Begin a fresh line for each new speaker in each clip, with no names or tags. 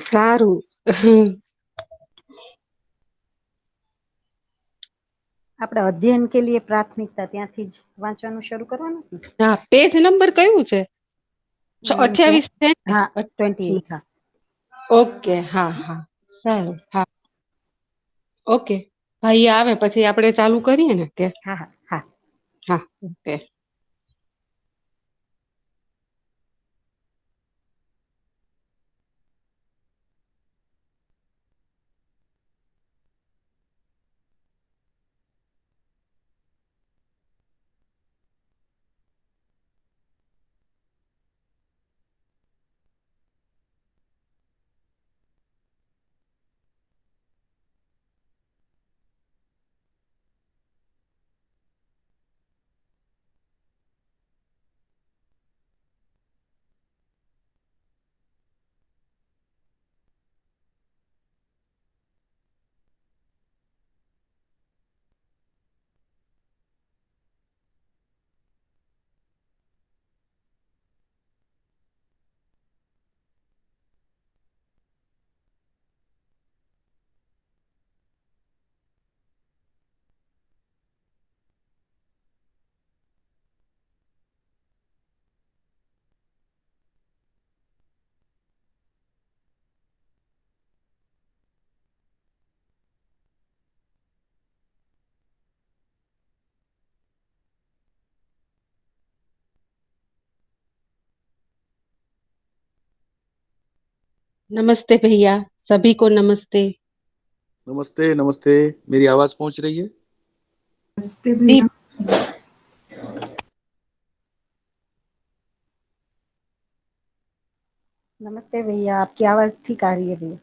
સારું.
આપણે અધ્યયન કે લીએ પ્રાથમિકતા ત્યાંથી જ વાંચવાનું શરૂ કરવાનું ને?
હા, પેજ નંબર કયું છે? 28 છે ને?
હા, 28. હા,
ઓકે. હા હા, સારું. હા, ઓકે. ભાઈ આવે પછી આપણે ચાલુ કરીએ ને કે?
હા, હા, હા.
હા, ઓકે. नमस्ते भैया, सभी को नमस्ते।
नमस्ते नमस्ते। मेरी आवाज पहुंच रही है?
नमस्ते भैया।
नमस्ते भैया, आपकी आवाज ठीक आ रही है भैया।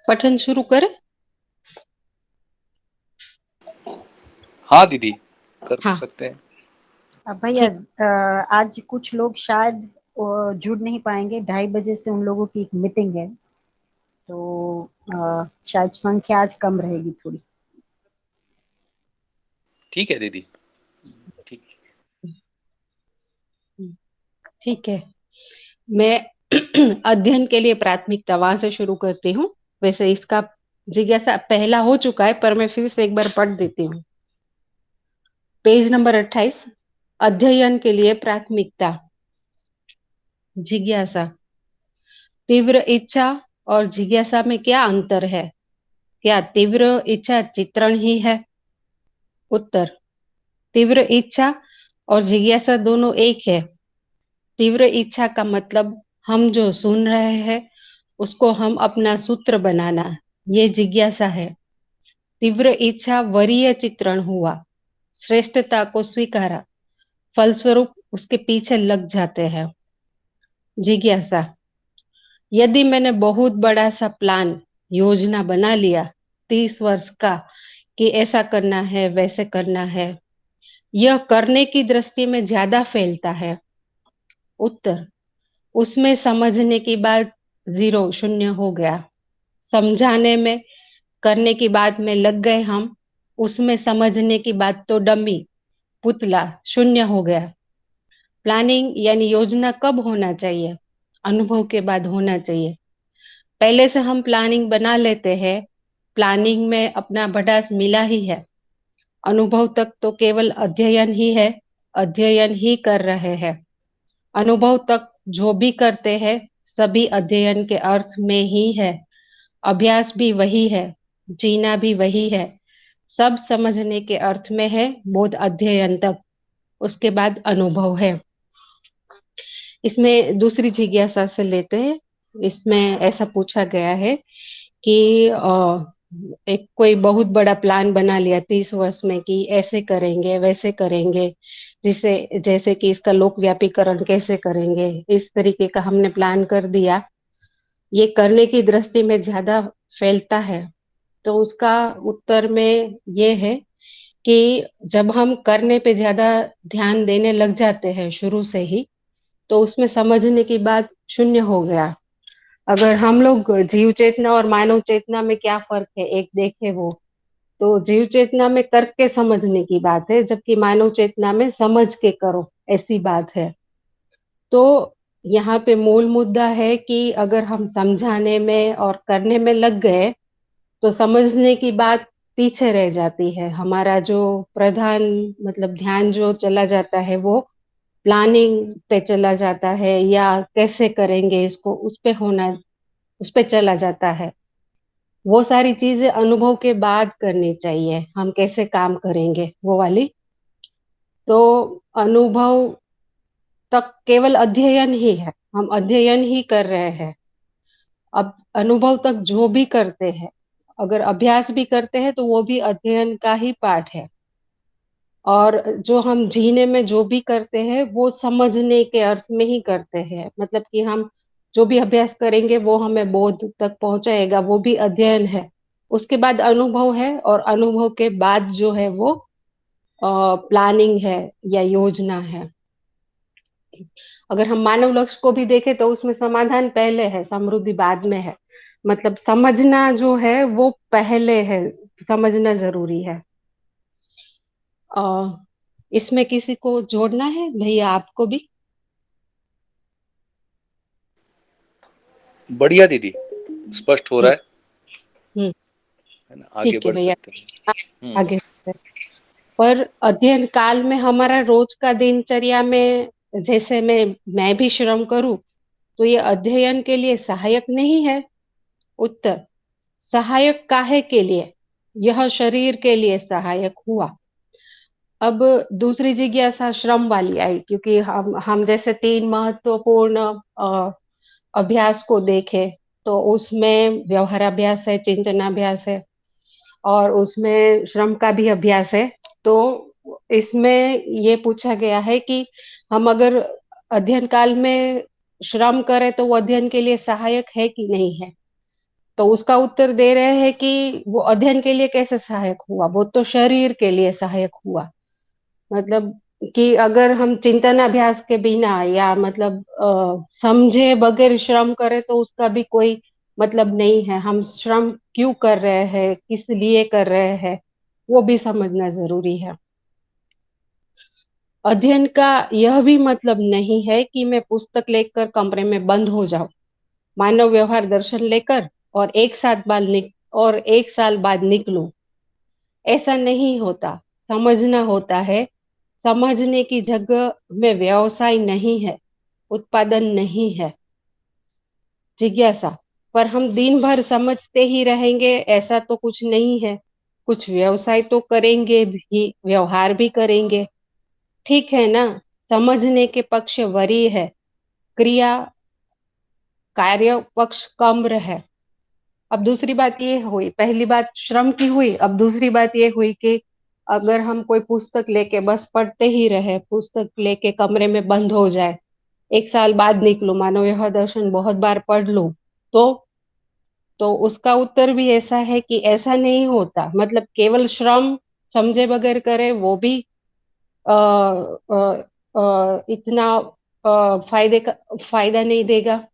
पठन शुरू करें?
हाँ दीदी, कर
हाँ,
सकते हैं।
अब भैया,
ठीक।
आज कुछ लोग शायद जुड़ नहीं पाएंगे। 2:30 बजे से उन लोगों की एक मीटिंग है, तो शायद संख्या आज कम रहेगी थोड़ी।
ठीक है दीदी, ठीक।
ठीक है, मैं अध्ययन के लिए प्राथमिकता वहां से शुरू करती हूँ। वैसे इसका जिज्ञासा पहला हो चुका है, पर मैं फिर से एक बार पढ़ देती हूँ। पेज नंबर 28, अध्ययन के लिए प्राथमिकता। जिज्ञासा। तीव्र इच्छा और जिज्ञासा में क्या अंतर है? क्या तीव्र इच्छा चित्रण ही है? उत्तर, तीव्र इच्छा और जिज्ञासा दोनों एक है। तीव्र इच्छा का मतलब हम जो सुन रहे हैं उसको हम अपना सूत्र बनाना, ये जिज्ञासा है। तीव्र इच्छा वरीय चित्रण हुआ, श्रेष्ठता को स्वीकारा, फलस्वरूप उसके पीछे लग जाते हैं। जिज्ञासा, यदि मैंने बहुत बड़ा सा प्लान, योजना बना लिया 30 वर्ष का कि ऐसा करना है वैसे करना है, यह करने की दृष्टि में ज्यादा फैलता है। उत्तर, उसमें समझने की बात 0 शून्य हो गया। समझाने में, करने की बात में लग गए हम, उसमें समझने की बात तो डमी, पुतला, शून्य हो गया। प्लानिंग यानी योजना कब होना चाहिए? अनुभव के बाद होना चाहिए। पहले से हम प्लानिंग बना लेते हैं, प्लानिंग में अपना भड़ास मिला ही है। अनुभव तक तो केवल अध्ययन ही है, अध्ययन ही कर रहे हैं। अनुभव तक जो भी करते हैं सभी अध्ययन के अर्थ में ही है। अभ्यास भी वही है, जीना भी वही है। सब समझने के अर्थ में है, बोध अध्ययन तक, उसके बाद अनुभव है। इसमें दूसरी जिज्ञासा से लेते हैं। इसमें ऐसा पूछा गया है कि एक कोई बहुत बड़ा प्लान बना लिया 30 वर्ष में कि ऐसे करेंगे वैसे करेंगे, जिसे जैसे कि इसका लोक व्यापीकरण कैसे करेंगे, इस तरीके का हमने प्लान कर दिया। ये करने की दृष्टि में ज्यादा फैलता है। तो उसका उत्तर में ये है कि जब हम करने पे ज्यादा ध्यान देने लग जाते हैं शुरू से ही, तो उसमें समझने की बात शून्य हो गया। अगर हम लोग जीव चेतना और मानव चेतना में क्या फर्क है एक देखे वो, तो जीव चेतना में करके समझने की बात है, जबकि मानव चेतना में समझ के करो ऐसी बात है। तो यहाँ पे मूल मुद्दा है कि अगर हम समझाने में और करने में लग गए तो समझने की बात पीछे रह जाती है। हमारा जो प्रधान मतलब ध्यान जो चला जाता है वो प्लानिंग पे चला जाता है, या कैसे करेंगे इसको उस पे चला जाता है। वो सारी चीजें अनुभव के बाद करनी चाहिए, हम कैसे काम करेंगे वो वाली। तो अनुभव तक केवल अध्ययन ही है, हम अध्ययन ही कर रहे हैं। अब अनुभव तक जो भी करते हैं, अगर अभ्यास भी करते हैं तो वो भी अध्ययन का ही पार्ट है। और जो हम जीने में जो भी करते हैं वो समझने के अर्थ में ही करते हैं, मतलब कि हम जो भी अभ्यास करेंगे वो हमें बोध तक पहुंचाएगा, वो भी अध्ययन है। उसके बाद अनुभव है, और अनुभव के बाद जो है वो प्लानिंग है या योजना है। अगर हम मानव लक्ष्य को भी देखें तो उसमें समाधान पहले है, समृद्धि बाद में है। मतलब समझना जो है वो पहले है, समझना जरूरी है। अ, इसमें किसी को जोड़ना है भैया, आपको भी?
बढ़िया दीदी, स्पष्ट हो रहा
हम्म।
है
हम्म।
ना? आगे
ठीक है
बढ़
भैया,
सकते हैं।
आ- आगे। पर अध्ययन काल में हमारा रोज का दिनचर्या में जैसे मैं भी श्रम करूं, तो ये अध्ययन के लिए सहायक नहीं है। उत्तर: सहायक काहे के लिए? यह शरीर के लिए सहायक हुआ। अब दूसरी जिज्ञासा श्रम वाली आई, क्योंकि हम जैसे तीन महत्वपूर्ण अ, अभ्यास को देखें तो उसमें व्यवहाराभ्यास है, चिंतनाभ्यास है, और उसमें श्रम का भी अभ्यास है। तो इसमें ये पूछा गया है कि हम अगर अध्ययन काल में श्रम करें तो वो अध्ययन के लिए सहायक है कि नहीं है। तो उसका उत्तर दे रहे हैं कि वो अध्ययन के लिए कैसे सहायक हुआ, वो तो शरीर के लिए सहायक हुआ। मतलब कि अगर हम चिंतन अभ्यास के बिना या मतलब समझे बगैर श्रम करें तो उसका भी कोई मतलब नहीं है। हम श्रम क्यों कर रहे हैं, किस लिए कर रहे हैं, वो भी समझना जरूरी है। अध्ययन का यह भी मतलब नहीं है कि मैं पुस्तक लेकर कमरे में बंद हो जाऊं, मानव व्यवहार दर्शन लेकर और एक साल बाद निकलूं। ऐसा नहीं होता। समझना होता है। समझने की जगह में व्यवसाय नहीं है, उत्पादन नहीं है। जिज्ञासा: पर हम दिन भर समझते ही रहेंगे ऐसा तो कुछ नहीं है। कुछ व्यवसाय तो करेंगे भी, व्यवहार भी करेंगे। ठीक है ना? समझने के पक्ष वरीय है, क्रिया कार्य पक्ष कम है। अब दूसरी बात ये हुई, पहली बात श्रम की हुई, अब दूसरी बात ये हुई कि अगर हम कोई पुस्तक लेके बस पढ़ते ही रहे, पुस्तक लेके कमरे में बंद हो जाए, एक साल बाद निकलूं, मानो यह दर्शन बहुत बार पढ़ लूं, तो उसका उत्तर भी ऐसा है कि ऐसा नहीं होता। मतलब केवल श्रम समझे बगैर करे वो भी इतना फायदा नहीं देगा।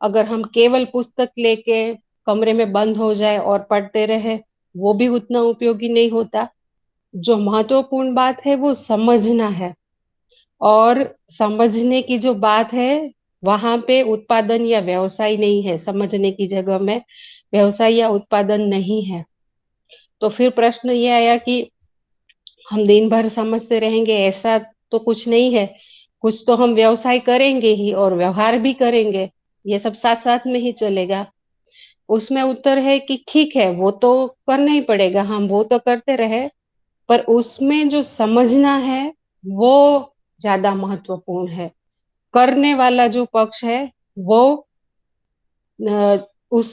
अगर हम केवल पुस्तक लेके कमरे में बंद हो जाए और पढ़ते रहे, वो भी उतना उपयोगी नहीं होता। जो महत्वपूर्ण बात है वो समझना है, और समझने की जो बात है वहां पे उत्पादन या व्यवसाय नहीं है। समझने की जगह में व्यवसाय या उत्पादन नहीं है। तो फिर प्रश्न ये आया कि हम दिन भर समझते रहेंगे ऐसा तो कुछ नहीं है, कुछ तो हम व्यवसाय करेंगे ही और व्यवहार भी करेंगे, ये सब साथ साथ में ही चलेगा। उसमें उत्तर है कि ठीक है, वो तो करना ही पड़ेगा, हम वो तो करते रहे, पर उसमें जो समझना है वो ज्यादा महत्वपूर्ण है। करने वाला जो पक्ष है वो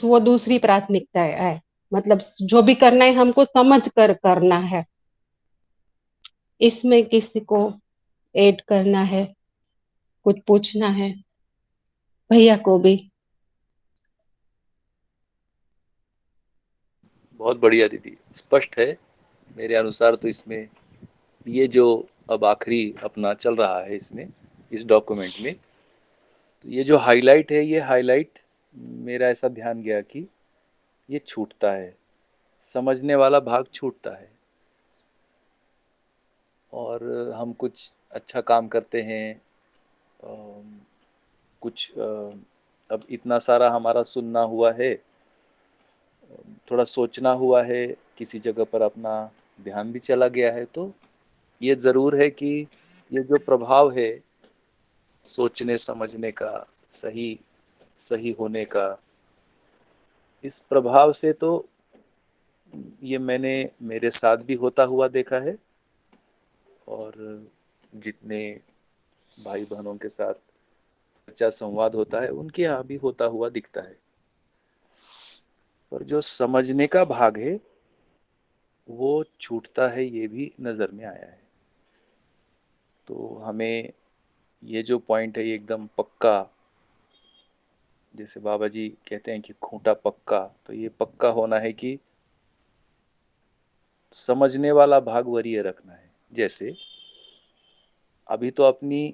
वो दूसरी प्राथमिकता है। मतलब जो भी करना है हमको समझ कर करना है। इसमें किसी को ऐड करना है, कुछ पूछना है भैया को भी?
बहुत बढ़िया दीदी, स्पष्ट है मेरे अनुसार। तो इसमें ये जो अब आखिरी अपना चल रहा है इसमें, इस डॉक्यूमेंट में, तो ये जो हाईलाइट है, ये हाईलाइट मेरा ऐसा ध्यान गया कि ये छूटता है, समझने वाला भाग छूटता है। और हम कुछ अच्छा काम करते हैं, कुछ अब इतना सारा हमारा सुनना हुआ है, थोड़ा सोचना हुआ है, किसी जगह पर अपना ध्यान भी चला गया है, तो ये ज़रूर है कि ये जो प्रभाव है सोचने समझने का, सही सही होने का, इस प्रभाव से तो ये मैंने मेरे साथ भी होता हुआ देखा है, और जितने भाई बहनों के साथ चर्चा संवाद होता है उनके यहाँ भी होता हुआ दिखता है। पर जो समझने का भाग है वो छूटता है, ये भी नज़र में आया है। तो हमें ये जो पॉइंट है ये एकदम पक्का, जैसे बाबा जी कहते हैं कि खूंटा पक्का, तो ये पक्का होना है कि समझने वाला भाग वरीय रखना है। जैसे अभी तो अपनी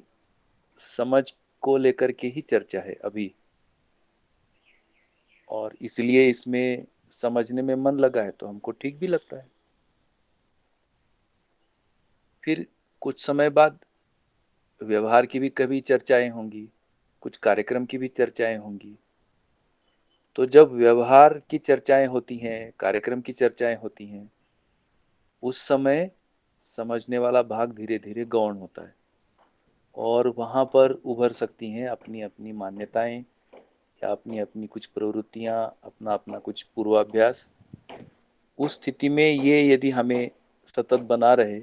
समझ को लेकर के ही चर्चा है अभी, और इसलिए इसमें समझने में मन लगा है तो हमको ठीक भी लगता है। फिर कुछ समय बाद व्यवहार की भी कभी चर्चाएं होंगी, कुछ कार्यक्रम की भी चर्चाएं होंगी। तो जब व्यवहार की चर्चाएं होती हैं, कार्यक्रम की चर्चाएं होती हैं, उस समय समझने वाला भाग धीरे धीरे गौण होता है, और वहाँ पर उभर सकती हैं अपनी अपनी मान्यताएं या अपनी अपनी कुछ प्रवृत्तियां, अपना अपना कुछ पूर्वाभ्यास। उस स्थिति में ये यदि हमें सतत बना रहे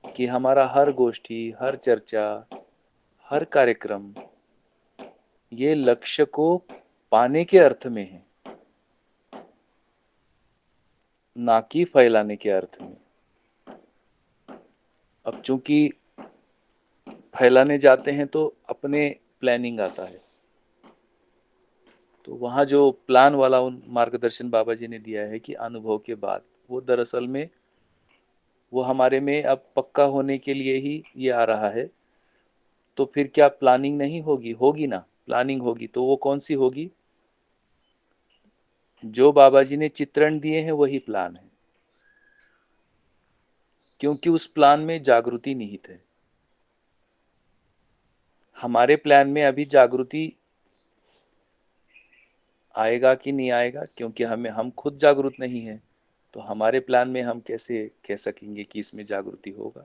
कि हमारा हर गोष्ठी, हर चर्चा, हर कार्यक्रम ये लक्ष्य को पाने के अर्थ में है, ना कि फैलाने के अर्थ में। अब चूंकि फैलाने जाते हैं तो अपने प्लानिंग आता है, तो वहाँ जो प्लान वाला उन मार्गदर्शन बाबा जी ने दिया है कि अनुभव के बाद, वो दरअसल में वो हमारे में अब पक्का होने के लिए ही ये आ रहा है। तो फिर क्या प्लानिंग नहीं होगी? होगी ना, प्लानिंग होगी। तो वो कौन सी होगी? जो बाबा जी ने चित्रण दिए हैं वही प्लान है, क्योंकि उस प्लान में जागृति निहित है। हमारे प्लान में अभी जागृति आएगा कि नहीं आएगा, क्योंकि हम खुद जागरूक नहीं है, तो हमारे प्लान में हम कैसे कह सकेंगे कि इसमें जागृति होगा।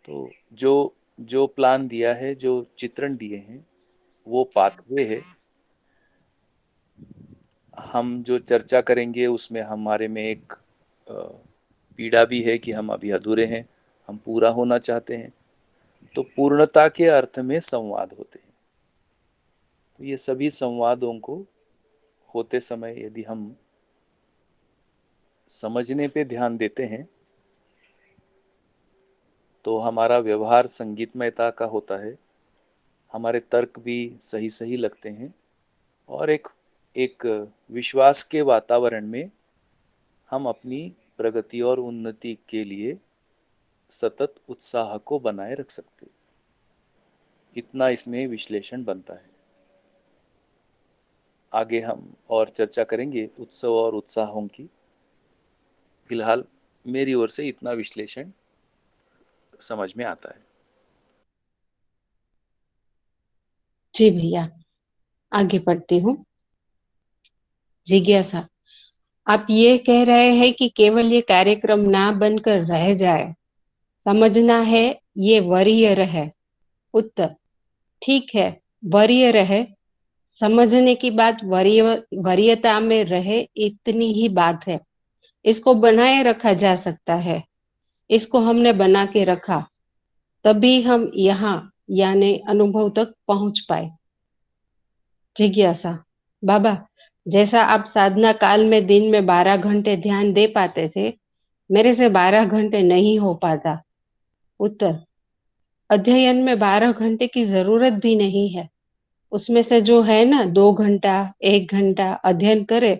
तो जो जो प्लान दिया है, जो चित्रण दिए हैं, वो पाथवे है। हम जो चर्चा करेंगे उसमें हमारे में एक पीड़ा भी है कि हम अभी अधूरे हैं, हम पूरा होना चाहते हैं। तो पूर्णता के अर्थ में संवाद होते हैं। तो ये सभी संवादों को होते समय यदि हम समझने पे ध्यान देते हैं तो हमारा व्यवहार संगीतमयता का होता है, हमारे तर्क भी सही सही लगते हैं, और एक एक विश्वास के वातावरण में हम अपनी प्रगति और उन्नति के लिए सतत उत्साह को बनाए रख सकते। इतना इसमें विश्लेषण बनता है। आगे हम और चर्चा करेंगे उत्सव और उत्साहों की। फिलहाल मेरी ओर से इतना विश्लेषण समझ में आता है।
जी भैया, आगे बढ़ती हूँ। जिज्ञासा, आप ये कह रहे हैं कि केवल ये कार्यक्रम ना बनकर रह जाए, समझना है ये वरीय रहे। उत्तर, ठीक है, वरीय रहे, समझने की बात वरीयता में रहे, इतनी ही बात है। इसको बनाए रखा जा सकता है, इसको हमने बना के रखा, तभी हम यहाँ यानी अनुभव तक पहुंच पाए। जिज्ञासा, बाबा, जैसा आप साधना काल में दिन में 12 घंटे ध्यान दे पाते थे, मेरे से 12 घंटे नहीं हो पाता। उत्तर, अध्ययन में 12 घंटे की जरूरत भी नहीं है। उसमें से जो है ना 2 घंटा, 1 घंटा अध्ययन करे,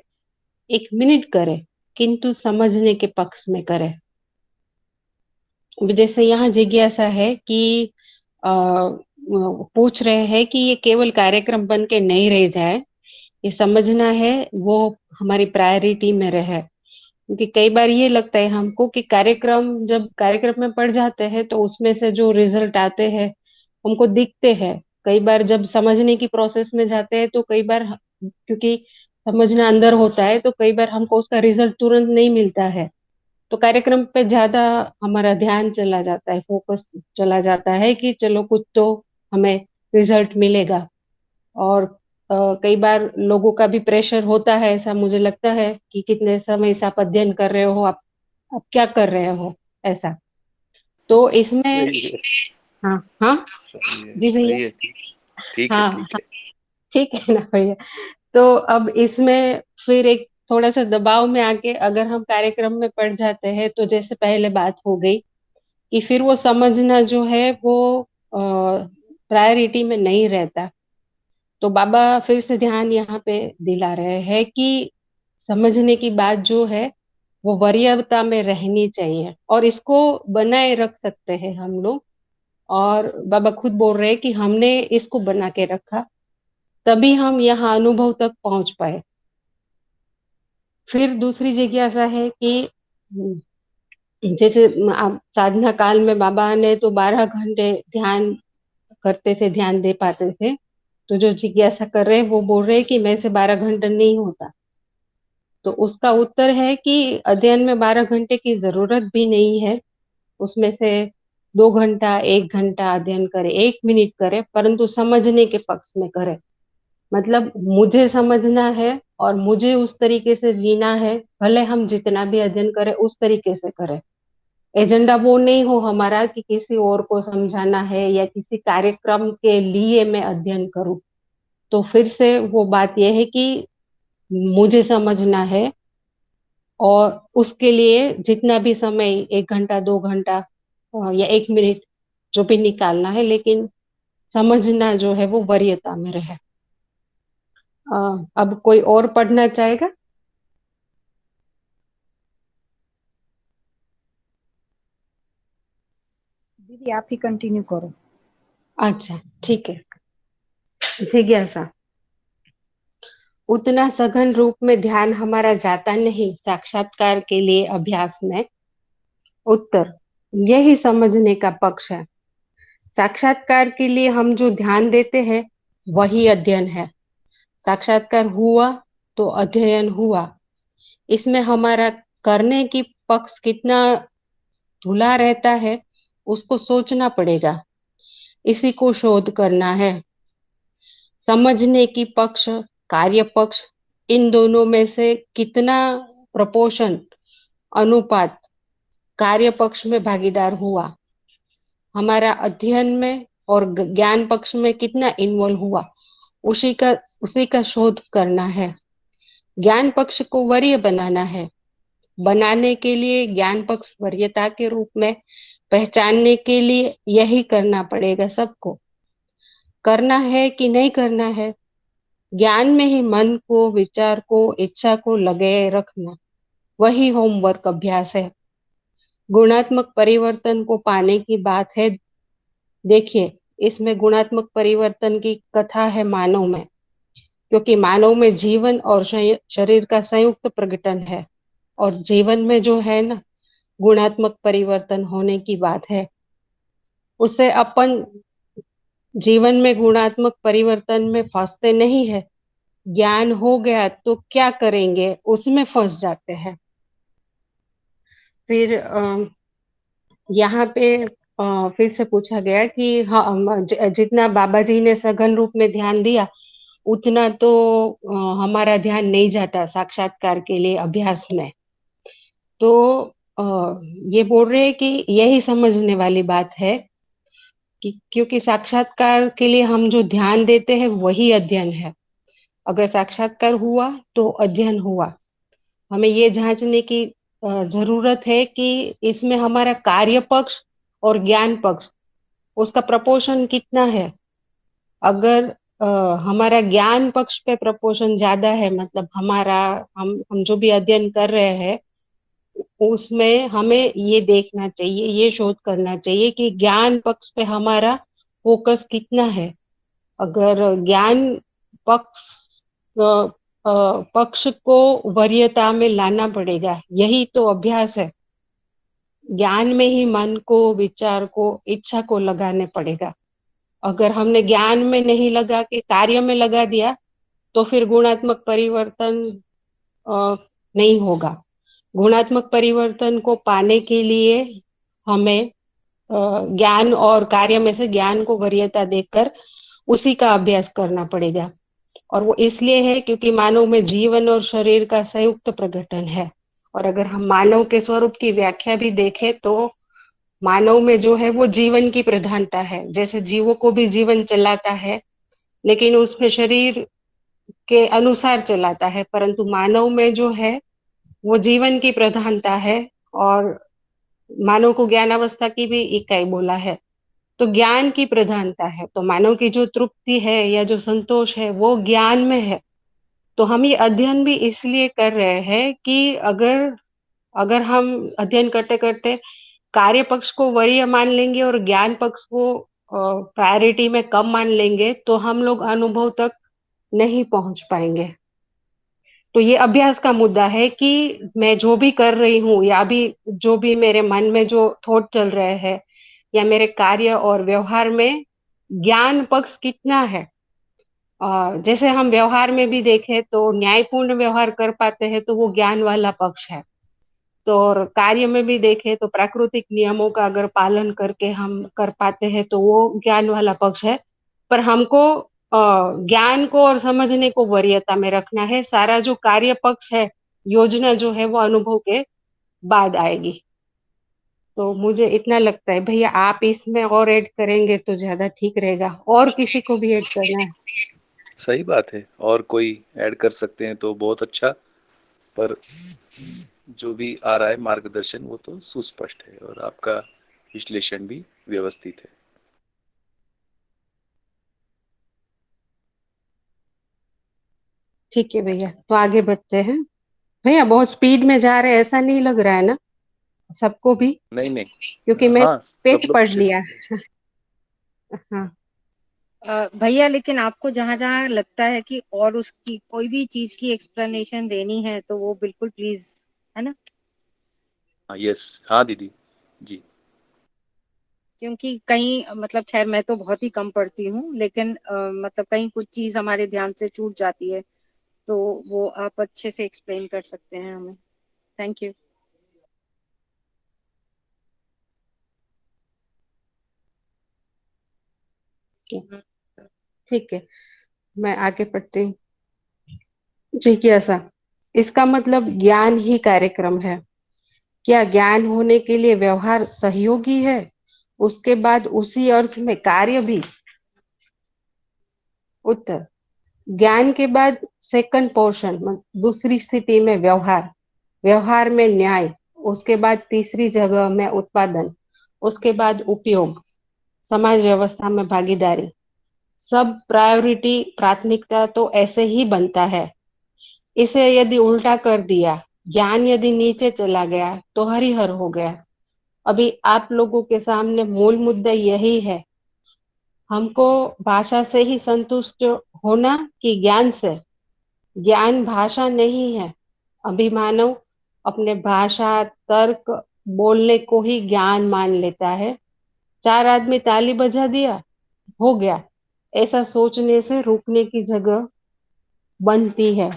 1 मिनट करे, किंतु समझने के पक्ष में करे। जैसे यहाँ जिज्ञासा है कि पूछ रहे हैं कि ये केवल कार्यक्रम बन के नहीं रह जाए, ये समझना है वो हमारी प्रायोरिटी में रहे। क्योंकि कई बार ये लगता है हमको कि कार्यक्रम जब कार्यक्रम में पड़ जाते हैं तो उसमें से जो रिजल्ट आते हैं हमको दिखते हैं। कई बार जब समझने की प्रोसेस में जाते हैं तो कई बार क्योंकि समझना अंदर होता है तो कई बार हमको उसका रिजल्ट तुरंत नहीं मिलता है। तो कार्यक्रम पे ज्यादा हमारा ध्यान चला जाता है, फोकस चला जाता है कि चलो कुछ तो हमें रिजल्ट मिलेगा। और कई बार लोगों का भी प्रेशर होता है, ऐसा मुझे लगता है कि कितने समय से आप अध्ययन कर रहे हो, आप क्या कर रहे हो, ऐसा। तो इसमें
सही है,
हाँ हाँ
सही है,
जी भैया।
सही है, ठीक, ठीक है,
हाँ
ठीक
हाँ
है।
ठीक है ना भैया। तो अब इसमें फिर एक थोड़ा सा दबाव में आके अगर हम कार्यक्रम में पड़ जाते हैं तो जैसे पहले बात हो गई कि फिर वो समझना जो है वो प्रायोरिटी में नहीं रहता। तो बाबा फिर से ध्यान यहाँ पे दिला रहे हैं कि समझने की बात जो है वो वरीयता में रहनी चाहिए और इसको बनाए रख सकते हैं हम लोग। और बाबा खुद बोल रहे हैं कि हमने इसको बना के रखा तभी हम यहाँ अनुभव तक पहुंच पाए। फिर दूसरी जिज्ञासा है कि जैसे आप साधना काल में बाबा ने तो 12 घंटे ध्यान करते थे, ध्यान दे पाते थे। तो जो जिज्ञासा कर रहे हैं वो बोल रहे हैं कि मैं से 12 घंटा नहीं होता। तो उसका उत्तर है कि अध्ययन में 12 घंटे की जरूरत भी नहीं है। उसमें से 2 घंटा 1 घंटा अध्ययन करे, 1 मिनट करे, परंतु समझने के पक्ष में करे। मतलब मुझे समझना है और मुझे उस तरीके से जीना है, भले हम जितना भी अध्ययन करें उस तरीके से करें। एजेंडा वो नहीं हो हमारा कि किसी और को समझाना है या किसी कार्यक्रम के लिए मैं अध्ययन करूं। तो फिर से वो बात यह है कि मुझे समझना है और उसके लिए जितना भी समय 1 घंटा 2 घंटा या 1 मिनट जो भी निकालना है, लेकिन समझना जो है वो वरीयता में रहे। अब कोई और पढ़ना चाहेगा?
दीदी आप ही कंटिन्यू करो।
अच्छा ठीक है। जिज्ञासा, उतना सघन रूप में ध्यान हमारा जाता नहीं साक्षात्कार के लिए अभ्यास में। उत्तर, यही समझने का पक्ष है। साक्षात्कार के लिए हम जो ध्यान देते हैं वही अध्ययन है। साक्षात्कार हुआ तो अध्ययन हुआ। इसमें हमारा करने की पक्ष कितना धुला रहता है उसको सोचना पड़ेगा। इसी को शोध करना है। समझने की पक्ष, कार्य पक्ष, इन दोनों में से कितना प्रपोर्शन, अनुपात कार्य पक्ष में भागीदार हुआ, हमारा अध्ययन में और ज्ञान पक्ष में कितना इन्वॉल्व हुआ, उसी का उसी का शोध करना है। ज्ञान पक्ष को वरीय बनाना है। बनाने के लिए ज्ञान पक्ष वरीयता के रूप में पहचानने के लिए यही करना पड़ेगा सबको। करना है कि नहीं करना है, ज्ञान में ही मन को, विचार को, इच्छा को लगे रखना, वही होमवर्क अभ्यास है। गुणात्मक परिवर्तन को पाने की बात है। देखिए, इसमें गुणात्मक परिवर्तन की कथा है मानव में, क्योंकि मानव में जीवन और शरीर का संयुक्त प्रकटन है। और जीवन में जो है ना, गुणात्मक परिवर्तन होने की बात है। उससे अपन जीवन में गुणात्मक परिवर्तन में फंसते नहीं है। ज्ञान हो गया तो क्या करेंगे उसमें फंस जाते हैं। फिर यहाँ पे फिर से पूछा गया कि हाँ, जितना बाबा जी ने सघन रूप में ध्यान दिया उतना तो हमारा ध्यान नहीं जाता साक्षात्कार के लिए अभ्यास में। तो अ, ये बोल रहे हैं कि यही समझने वाली बात है कि क्योंकि साक्षात्कार के लिए हम जो ध्यान देते हैं वही अध्ययन है। अगर साक्षात्कार हुआ तो अध्ययन हुआ। हमें ये जांचने की जरूरत है कि इसमें हमारा कार्य पक्ष और ज्ञान पक्ष, उसका प्रपोर्शन कितना है। अगर अ, हमारा ज्ञान पक्ष पे प्रपोर्शन ज्यादा है, मतलब हमारा हम जो भी अध्ययन कर रहे हैं उसमें हमें ये देखना चाहिए, ये शोध करना चाहिए कि ज्ञान पक्ष पे हमारा फोकस कितना है। अगर ज्ञान पक्ष अ, पक्ष को वरीयता में लाना पड़ेगा, यही तो अभ्यास है। ज्ञान में ही मन को, विचार को, इच्छा को लगाने पड़ेगा। अगर हमने ज्ञान में नहीं लगा के कार्य में लगा दिया तो फिर गुणात्मक परिवर्तन अ, नहीं होगा। गुणात्मक परिवर्तन को पाने के लिए हमें ज्ञान और कार्य में से ज्ञान को वरीयता देकर उसी का अभ्यास करना पड़ेगा। और वो इसलिए है क्योंकि मानव में जीवन और शरीर का संयुक्त प्रकटन है। और अगर हम मानव के स्वरूप की व्याख्या भी देखें तो मानव में जो है वो जीवन की प्रधानता है। जैसे जीवों को भी जीवन चलाता है, लेकिन उसमें शरीर के अनुसार चलाता है, परंतु मानव में जो है वो जीवन की प्रधानता है। और मानव को ज्ञान अवस्था की भी इकाई बोला है, तो ज्ञान की प्रधानता है। तो मानव की जो तृप्ति है या जो संतोष है वो ज्ञान में है। तो हम ये अध्ययन भी इसलिए कर रहे हैं कि अगर अगर हम अध्ययन करते करते कार्य पक्ष को वरीय मान लेंगे और ज्ञान पक्ष को प्रायोरिटी में कम मान लेंगे तो हम लोग अनुभव तक नहीं पहुंच पाएंगे। तो ये अभ्यास का मुद्दा है कि मैं जो भी कर रही हूँ या भी जो भी मेरे मन में जो थॉट चल रहे हैं या मेरे कार्य और व्यवहार में ज्ञान पक्ष कितना है। जैसे हम व्यवहार में भी देखें तो न्यायपूर्ण व्यवहार कर पाते हैं तो वो ज्ञान वाला पक्ष है। तो और कार्य में भी देखें तो प्राकृतिक नियमों का अगर पालन करके हम कर पाते हैं तो वो ज्ञान वाला पक्ष है। पर हमको ज्ञान को और समझने को वरीयता में रखना है। सारा जो कार्य पक्ष है, योजना जो है वो अनुभव के बाद आएगी। तो मुझे इतना लगता है। भैया आप इसमें और ऐड करेंगे तो ज्यादा ठीक रहेगा, और किसी को भी ऐड करना है?
सही बात है, और कोई ऐड कर सकते हैं तो बहुत अच्छा। पर जो भी आ रहा है मार्गदर्शन वो तो सुस्पष्ट है और आपका विश्लेषण भी व्यवस्थित है।
ठीक है भैया, तो आगे बढ़ते हैं। भैया बहुत स्पीड में जा रहे हैं, ऐसा नहीं लग रहा है ना सबको भी?
नहीं नहीं,
क्योंकि मैं
हाँ सब
पेज
लोग
पढ़ लिया। हाँ।
भैया लेकिन आपको जहां जहां लगता है कि और उसकी कोई भी चीज की एक्सप्लेनेशन देनी है तो वो बिल्कुल प्लीज, है ना?
हाँ यस, हाँ दीदी जी।
क्योंकि कहीं मतलब खैर मैं तो बहुत ही कम पढ़ती हूँ, लेकिन मतलब कहीं कुछ चीज हमारे ध्यान से छूट जाती है, तो वो आप अच्छे से एक्सप्लेन कर सकते हैं हमें। Thank you.
ठीक है, मैं आगे पढ़ती हूँ। जिज्ञासा, इसका मतलब ज्ञान ही कार्यक्रम है। क्या ज्ञान होने के लिए व्यवहार सहयोगी है, उसके बाद उसी अर्थ में कार्य भी? उत्तर, ज्ञान के बाद सेकंड पोर्शन, दूसरी स्थिति में व्यवहार, व्यवहार में न्याय, उसके बाद तीसरी जगह में उत्पादन, उसके बाद उपयोग, समाज व्यवस्था में भागीदारी। सब प्रायोरिटी, प्राथमिकता तो ऐसे ही बनता है। इसे यदि उल्टा कर दिया, ज्ञान यदि नीचे चला गया तो हरिहर हो गया। अभी आप लोगों के सामने मूल मुद्दा यही है, हमको भाषा से ही संतुष्ट होना कि ज्ञान से? ज्ञान भाषा नहीं है। अभी मानव अपने भाषा, तर्क, बोलने को ही ज्ञान मान लेता है। चार आदमी ताली बजा दिया, हो गया, ऐसा सोचने से रुकने की जगह बनती है।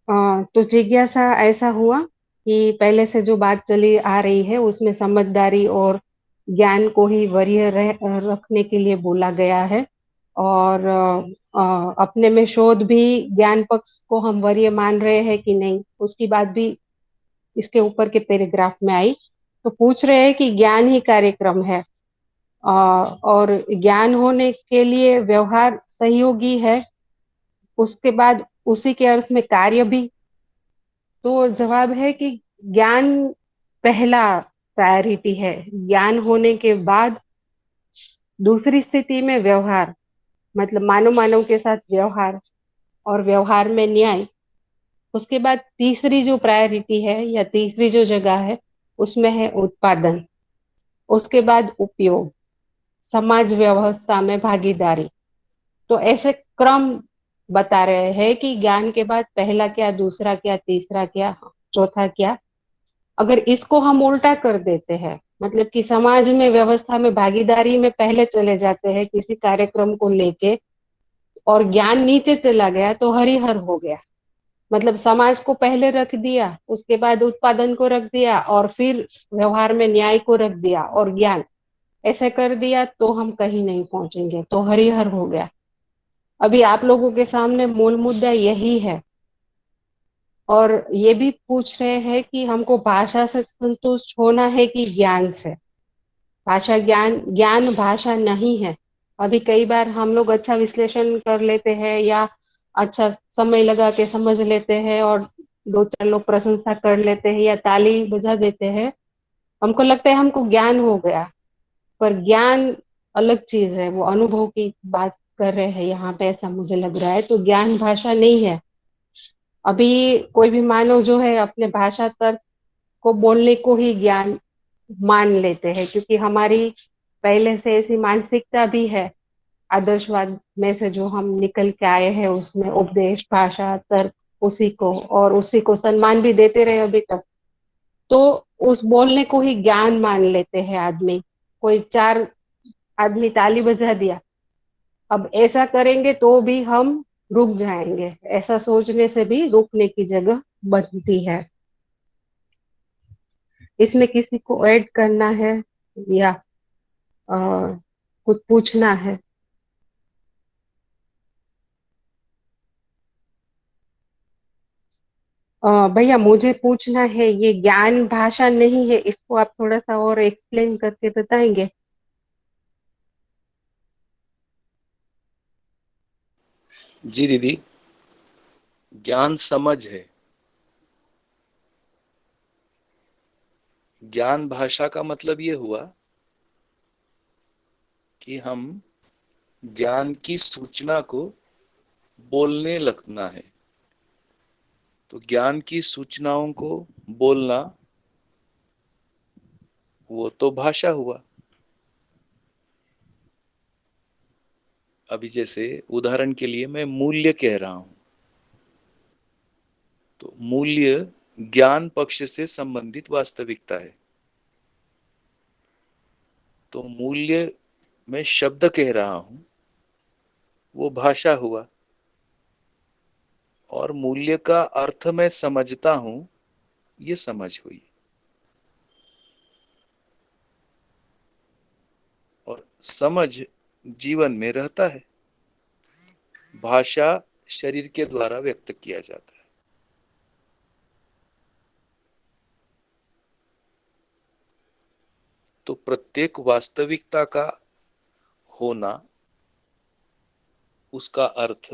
तो जिज्ञासा ऐसा हुआ कि पहले से जो बात चली आ रही है उसमें समझदारी और ज्ञान को ही वरीय रखने के लिए बोला गया है। और अपने में शोध भी ज्ञान पक्ष को हम वरीय मान रहे हैं कि नहीं, उसकी बात भी इसके ऊपर के पैराग्राफ में आई। तो पूछ रहे हैं कि ज्ञान ही कार्यक्रम है और ज्ञान होने के लिए व्यवहार सहयोगी है, उसके बाद उसी के अर्थ में कार्य भी। तो जवाब है कि ज्ञान पहला प्रायोरिटी है, ज्ञान होने के बाद दूसरी स्थिति में व्यवहार, मतलब मानव मानव के साथ व्यवहार और व्यवहार में न्याय। उसके बाद तीसरी जो प्रायोरिटी है या तीसरी जो जगह है उसमें है उत्पादन। उसके बाद उपयोग, समाज व्यवस्था में भागीदारी। तो ऐसे क्रम बता रहे हैं कि ज्ञान के बाद पहला क्या, दूसरा क्या, तीसरा क्या, चौथा क्या। अगर इसको हम उल्टा कर देते हैं, मतलब कि समाज में व्यवस्था में भागीदारी में पहले चले जाते हैं किसी कार्यक्रम को लेके, और ज्ञान नीचे चला गया तो हरिहर हो गया। मतलब समाज को पहले रख दिया, उसके बाद उत्पादन को रख दिया, और फिर व्यवहार में न्याय को रख दिया, और ज्ञान ऐसे कर दिया तो हम कहीं नहीं पहुंचेंगे, तो हरिहर हो गया। अभी आप लोगों के सामने मूल मुद्दा यही है। और ये भी पूछ रहे हैं कि हमको भाषा से संतुष्ट होना है कि ज्ञान से। भाषा ज्ञान, ज्ञान भाषा नहीं है। अभी कई बार हम लोग अच्छा विश्लेषण कर लेते हैं या अच्छा समय लगा के समझ लेते हैं, और दो चार लोग प्रशंसा कर लेते हैं या ताली बजा देते हैं, हमको लगता है हमको ज्ञान हो गया। पर ज्ञान अलग चीज है, वो अनुभव की बात कर रहे हैं यहाँ पे, ऐसा मुझे लग रहा है। तो ज्ञान भाषा नहीं है। अभी कोई भी मानव जो है अपने भाषा तर्क को बोलने को ही ज्ञान मान लेते हैं, क्योंकि हमारी पहले से ऐसी मानसिकता भी है। आदर्शवाद में से जो हम निकल के आए हैं, उसमें उपदेश, भाषा, तर्क, उसी को, और उसी को सम्मान भी देते रहे अभी तक। तो उस बोलने को ही ज्ञान मान लेते हैं आदमी। कोई चार आदमी ताली बजा दिया, अब ऐसा करेंगे तो भी हम रुक जाएंगे, ऐसा सोचने से भी रुकने की जगह बनती है। इसमें किसी को ऐड करना है या अ, कुछ पूछना है? भैया मुझे पूछना है, ये ज्ञान भाषा नहीं है, इसको आप थोड़ा सा और एक्सप्लेन करके बताएंगे?
जी दीदी, ज्ञान समझ है। ज्ञान भाषा का मतलब ये हुआ कि हम ज्ञान की सूचना को बोलने लगना है। तो ज्ञान की सूचनाओं को बोलना, वो तो भाषा हुआ। अभी जैसे उदाहरण के लिए मैं मूल्य कह रहा हूं, तो मूल्य ज्ञान पक्ष से संबंधित वास्तविकता है। तो मूल्य मैं शब्द कह रहा हूं, वो भाषा हुआ। और मूल्य का अर्थ मैं समझता हूं, ये समझ हुई। और समझ जीवन में रहता है। भाषा शरीर के द्वारा व्यक्त किया जाता है। तो प्रत्येक वास्तविकता का होना, उसका अर्थ,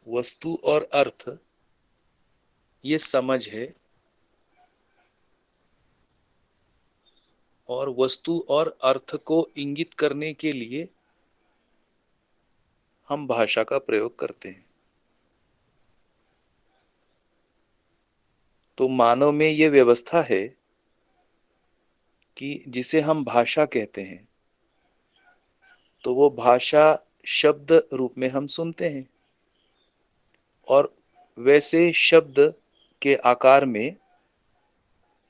वस्तु और अर्थ, ये समझ है। और वस्तु और अर्थ को इंगित करने के लिए हम भाषा का प्रयोग करते हैं। तो मानव में ये व्यवस्था है कि जिसे हम भाषा कहते हैं, तो वो भाषा शब्द रूप में हम सुनते हैं। और वैसे शब्द के आकार में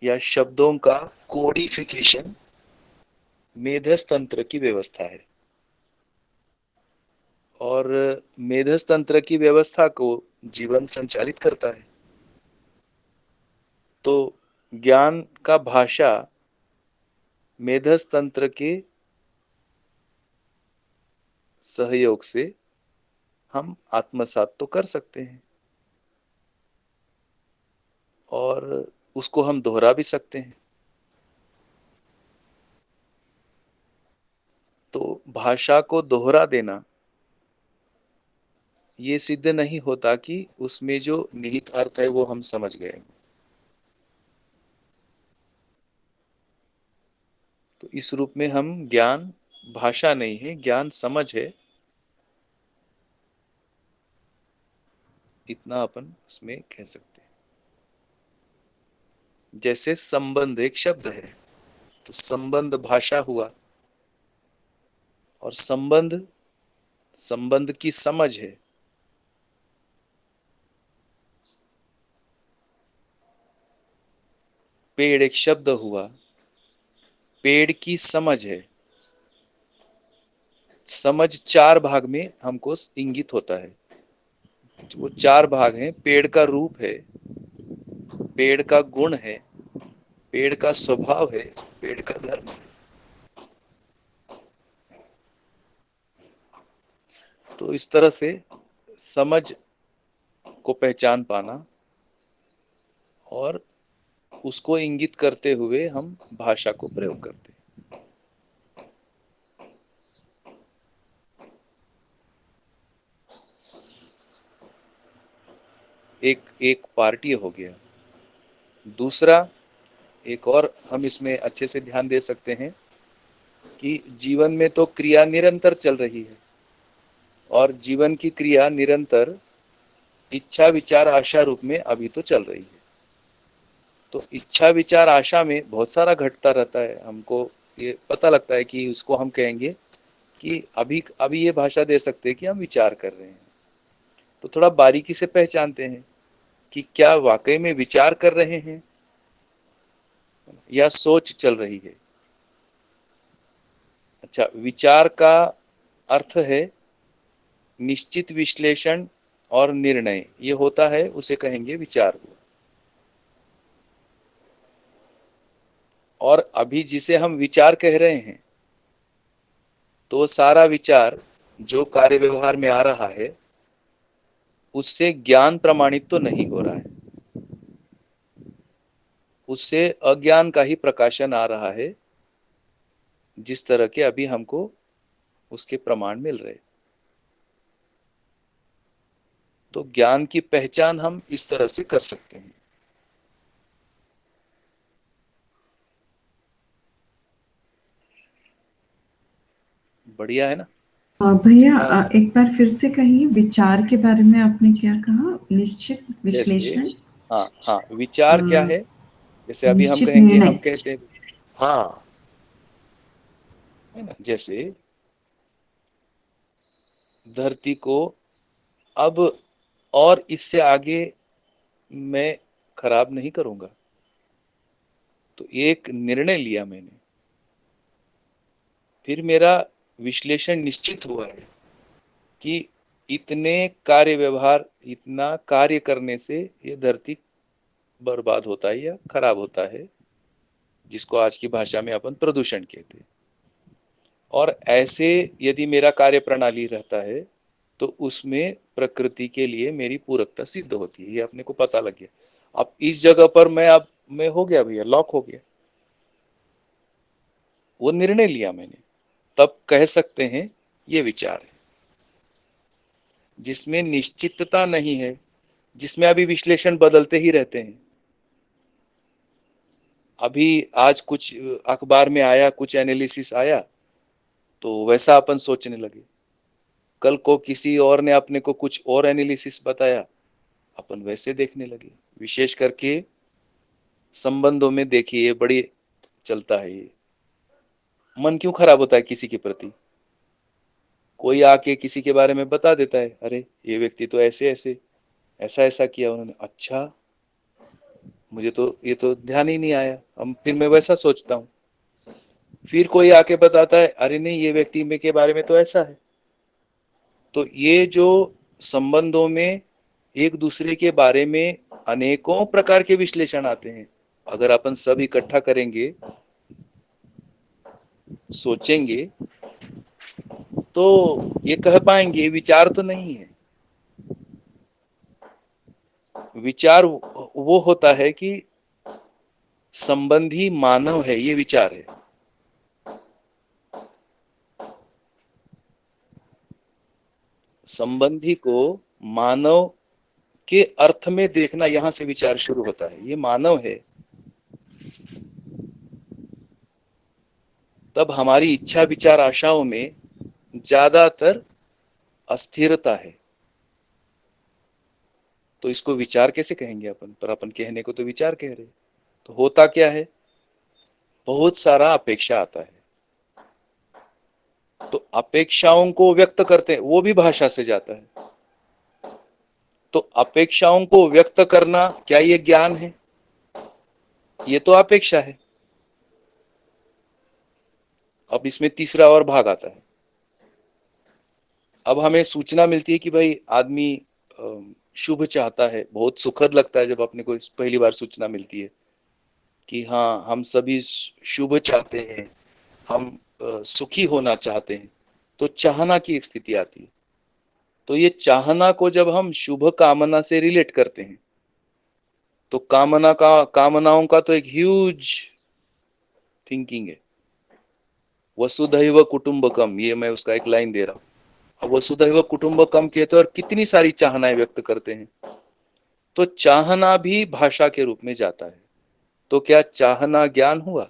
या शब्दों का कोडिफिकेशन मेधस तंत्र की व्यवस्था है। और मेधस तंत्र की व्यवस्था को जीवन संचालित करता है। तो ज्ञान का भाषा मेधस तंत्र के सहयोग से हम आत्मसात तो कर सकते हैं, और उसको हम दोहरा भी सकते हैं। तो भाषा को दोहरा देना, ये सिद्ध नहीं होता कि उसमें जो निहित अर्थ है वो हम समझ गए। तो इस रूप में हम ज्ञान भाषा नहीं है, ज्ञान समझ है, इतना अपन उसमें कह सकते हैं। जैसे संबंध एक शब्द है, तो संबंध भाषा हुआ, और संबंध की समझ है। पेड़ एक शब्द हुआ, पेड़ की समझ है। समझ 4 भाग में हमको इंगित होता है। वो 4 भाग हैं। पेड़ का रूप है, पेड़ का गुण है, पेड़ का स्वभाव है, पेड़ का धर्म है। तो इस तरह से समझ को पहचान पाना और उसको इंगित करते हुए हम भाषा को प्रयोग करते हैं। एक पार्टी हो गया। दूसरा, एक और हम इसमें अच्छे से ध्यान दे सकते हैं कि जीवन में तो क्रिया निरंतर चल रही है, और जीवन की क्रिया निरंतर इच्छा विचार आशा रूप में अभी तो चल रही है। तो इच्छा विचार आशा में बहुत सारा घटता रहता है। हमको ये पता लगता है कि उसको हम कहेंगे कि अभी ये भाषा दे सकते हैं कि हम विचार कर रहे हैं। तो थोड़ा बारीकी से पहचानते हैं कि क्या वाकई में विचार कर रहे हैं या सोच चल रही है। अच्छा, विचार का अर्थ है निश्चित विश्लेषण और निर्णय। ये होता है, उसे कहेंगे विचार। और अभी जिसे हम विचार कह रहे हैं, तो सारा विचार जो कार्य व्यवहार में आ रहा है उससे ज्ञान प्रमाणित तो नहीं हो रहा है, उससे अज्ञान का ही प्रकाशन आ रहा है, जिस तरह के अभी हमको उसके प्रमाण मिल रहे। तो ज्ञान की पहचान हम इस तरह से कर सकते हैं। बढ़िया है ना?
भैया
हाँ,
एक बार फिर से कहिए, विचार के बारे में आपने क्या कहा? निश्चित
जैसे
विश्लेषण,
हाँ हाँ, विचार क्या है? जैसे अभी हम
निश्चित
कहेंगे, हम
निर्णय।
कहते हैं हाँ, है ना? जैसे धरती को अब और इससे आगे मैं खराब नहीं करूंगा, तो एक निर्णय लिया मैंने। फिर मेरा विश्लेषण निश्चित हुआ है कि इतने कार्य व्यवहार, इतना कार्य करने से ये धरती बर्बाद होता है या खराब होता है, जिसको आज की भाषा में अपन प्रदूषण कहते हैं। और ऐसे यदि मेरा कार्य प्रणाली रहता है तो उसमें प्रकृति के लिए मेरी पूरकता सिद्ध होती है। ये अपने को पता लग गया। अब इस जगह पर मैं हो गया भैया, लॉक हो गया। वो निर्णय लिया मैंने, तब कह सकते हैं ये विचार है। जिसमें निश्चितता नहीं है, जिसमें अभी विश्लेषण बदलते ही रहते हैं। अभी आज कुछ अखबार में आया, कुछ एनालिसिस आया, तो वैसा अपन सोचने लगे। कल को किसी और ने अपने को कुछ और एनालिसिस बताया, अपन वैसे देखने लगे। विशेष करके संबंधों में देखिए, ये बड़ी चलता है। ये मन क्यों खराब होता है किसी के प्रति? कोई आके किसी के बारे में बता देता है, अरे ये व्यक्ति तो ऐसे ऐसे ऐसा ऐसा किया उन्होंने। अच्छा, मुझे तो ये तो ध्यान ही नहीं आया। हम फिर मैं वैसा सोचता हूँ। फिर कोई आके बताता है, अरे नहीं ये व्यक्ति में के बारे में तो ऐसा है। तो ये जो संबंधों में एक दूसरे के बारे में अनेकों प्रकार के विश्लेषण आते हैं, अगर अपन सब इकट्ठा करेंगे, सोचेंगे, तो ये कह पाएंगे विचार तो नहीं है। विचार वो होता है कि संबंधी मानव है, ये विचार है। संबंधी को मानव के अर्थ में देखना, यहां से विचार शुरू होता है। ये मानव है, तब हमारी इच्छा विचार आशाओं में ज्यादातर अस्थिरता है। तो इसको विचार कैसे कहेंगे अपन? पर अपन कहने को तो विचार कह रहे। तो होता क्या है? बहुत सारा अपेक्षा आता है। तो अपेक्षाओं को व्यक्त करते हैं, वो भी भाषा से जाता है। तो अपेक्षाओं को व्यक्त करना, क्या ये ज्ञान है? ये तो अपेक्षा है। अब इसमें तीसरा और भाग आता है। अब हमें सूचना मिलती है कि भाई आदमी शुभ चाहता है। बहुत सुखद लगता है जब अपने को पहली बार सूचना मिलती है कि हाँ, हम सभी शुभ चाहते हैं, हम सुखी होना चाहते हैं। तो चाहना की एक स्थिति आती है। तो ये चाहना को जब हम शुभ कामना से रिलेट करते हैं, तो कामनाओं का तो एक ह्यूज थिंकिंग है। वसुधैव कुटुंबकम, ये मैं उसका एक लाइन दे रहा हूं। अब वसुधैव कुटुंबकम कहते हैं और कितनी सारी चाहनाएं व्यक्त करते हैं। तो चाहना भी भाषा के रूप में जाता है। तो क्या चाहना ज्ञान हुआ?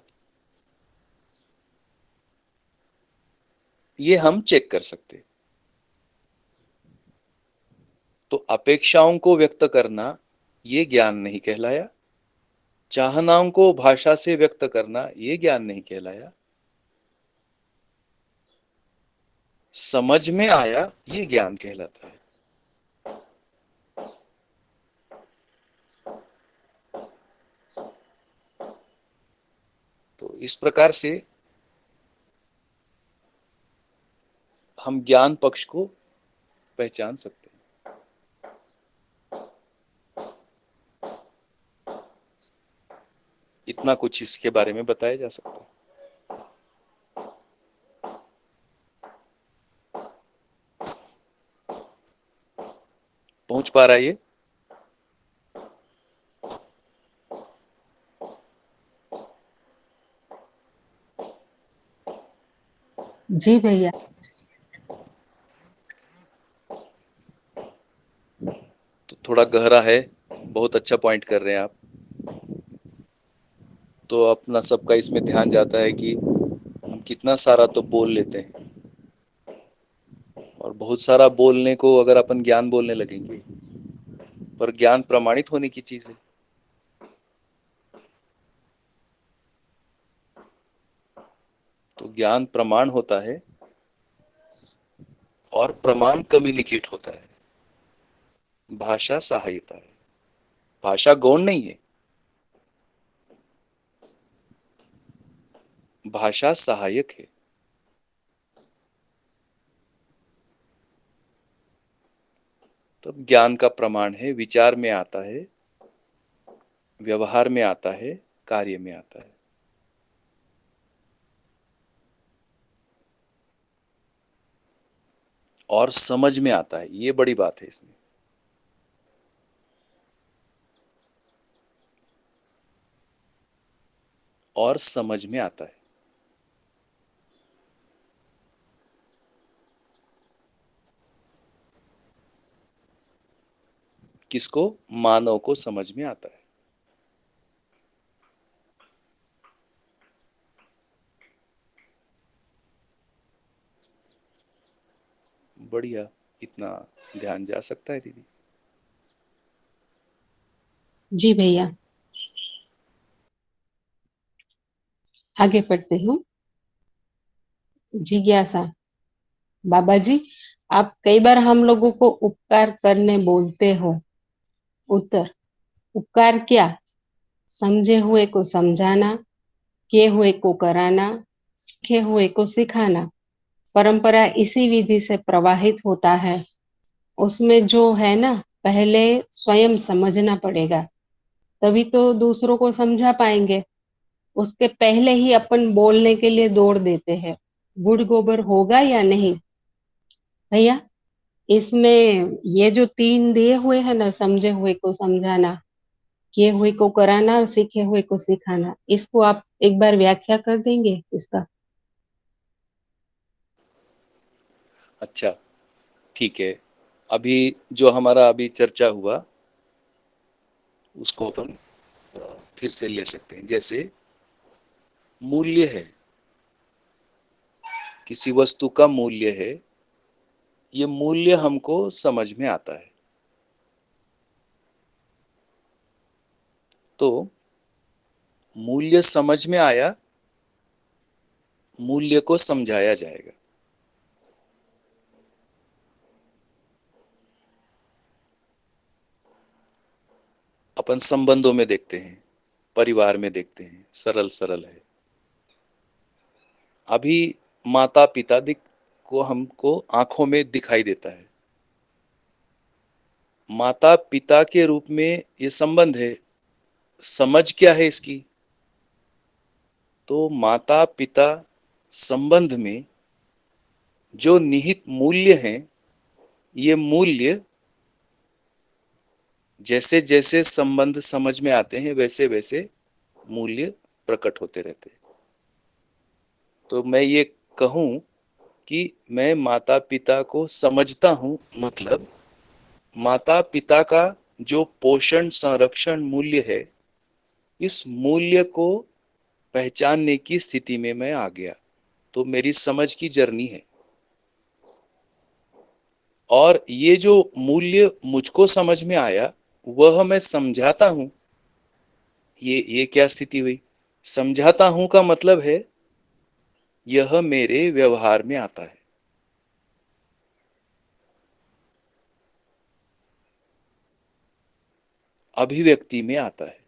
ये हम चेक कर सकते हैं। तो अपेक्षाओं को व्यक्त करना ये ज्ञान नहीं कहलाया। चाहनाओं को भाषा से व्यक्त करना ये ज्ञान नहीं कहलाया। समझ में आया ये ज्ञान कहलाता है। तो इस प्रकार से हम ज्ञान पक्ष को पहचान सकते हैं। इतना कुछ इसके बारे में बताया जा सकता है। पहुंच पा रहा है ये?
जी भैया।
तो थोड़ा गहरा है। बहुत अच्छा पॉइंट कर रहे हैं आप। तो अपना सबका इसमें ध्यान जाता है कि हम कितना सारा तो बोल लेते हैं, और बहुत सारा बोलने को अगर अपन ज्ञान बोलने लगेंगे, पर ज्ञान प्रमाणित होने की चीज है। तो ज्ञान प्रमाण होता है और प्रमाण कम्युनिकेट होता है। भाषा सहायता है, भाषा गौण नहीं है। भाषा सहायक है। तब ज्ञान का प्रमाण है, विचार में आता है, व्यवहार में आता है, कार्य में आता है। और समझ में आता है। ये बड़ी बात है इसमें। और समझ में आता है। किसको? मानव को समझ में आता है। बढ़िया। इतना ध्यान जा सकता है दीदी?
जी भैया। आगे पढ़ते हूँ। जिज्ञासा। बाबा जी, आप कई बार हम लोगों को उपकार करने बोलते हो। उत्तर। उपकार क्या? समझे हुए को समझाना, किए हुए को कराना, सीखे हुए को सिखाना। परंपरा इसी विधि से प्रवाहित होता है। उसमें जो है ना, पहले स्वयं समझना पड़ेगा, तभी तो दूसरों को समझा पाएंगे। उसके पहले ही अपन बोलने के लिए दौड़ देते हैं। गुड़ गोबर होगा या नहीं भैया? इसमें ये जो तीन दिए हुए हैं ना, समझे हुए को समझाना, किए हुए को कराना और सीखे हुए को सिखाना, इसको आप एक बार व्याख्या कर देंगे इसका?
अच्छा, ठीक है। अभी जो हमारा अभी चर्चा हुआ उसको अपन फिर से ले सकते हैं। जैसे मूल्य है, किसी वस्तु का मूल्य है, ये मूल्य हमको समझ में आता है। तो मूल्य समझ में आया, मूल्य को समझाया जाएगा। अपन संबंधों में देखते हैं, परिवार में देखते हैं, सरल सरल है। अभी माता पिता को हमको आंखों में दिखाई देता है। माता पिता के रूप में ये संबंध है। समझ क्या है इसकी? तो माता पिता संबंध में जो निहित मूल्य हैं, ये मूल्य जैसे जैसे संबंध समझ में आते हैं वैसे वैसे मूल्य प्रकट होते रहते हैं। तो मैं ये कहूं कि मैं माता पिता को समझता हूं, मतलब माता पिता का जो पोषण संरक्षण मूल्य है, इस मूल्य को पहचानने की स्थिति में मैं आ गया। तो मेरी समझ की जर्नी है। और ये जो मूल्य मुझको समझ में आया, वह मैं समझाता हूं। ये क्या स्थिति हुई? समझाता हूं का मतलब है यह मेरे व्यवहार में आता है। अभिव्यक्ति में आता है।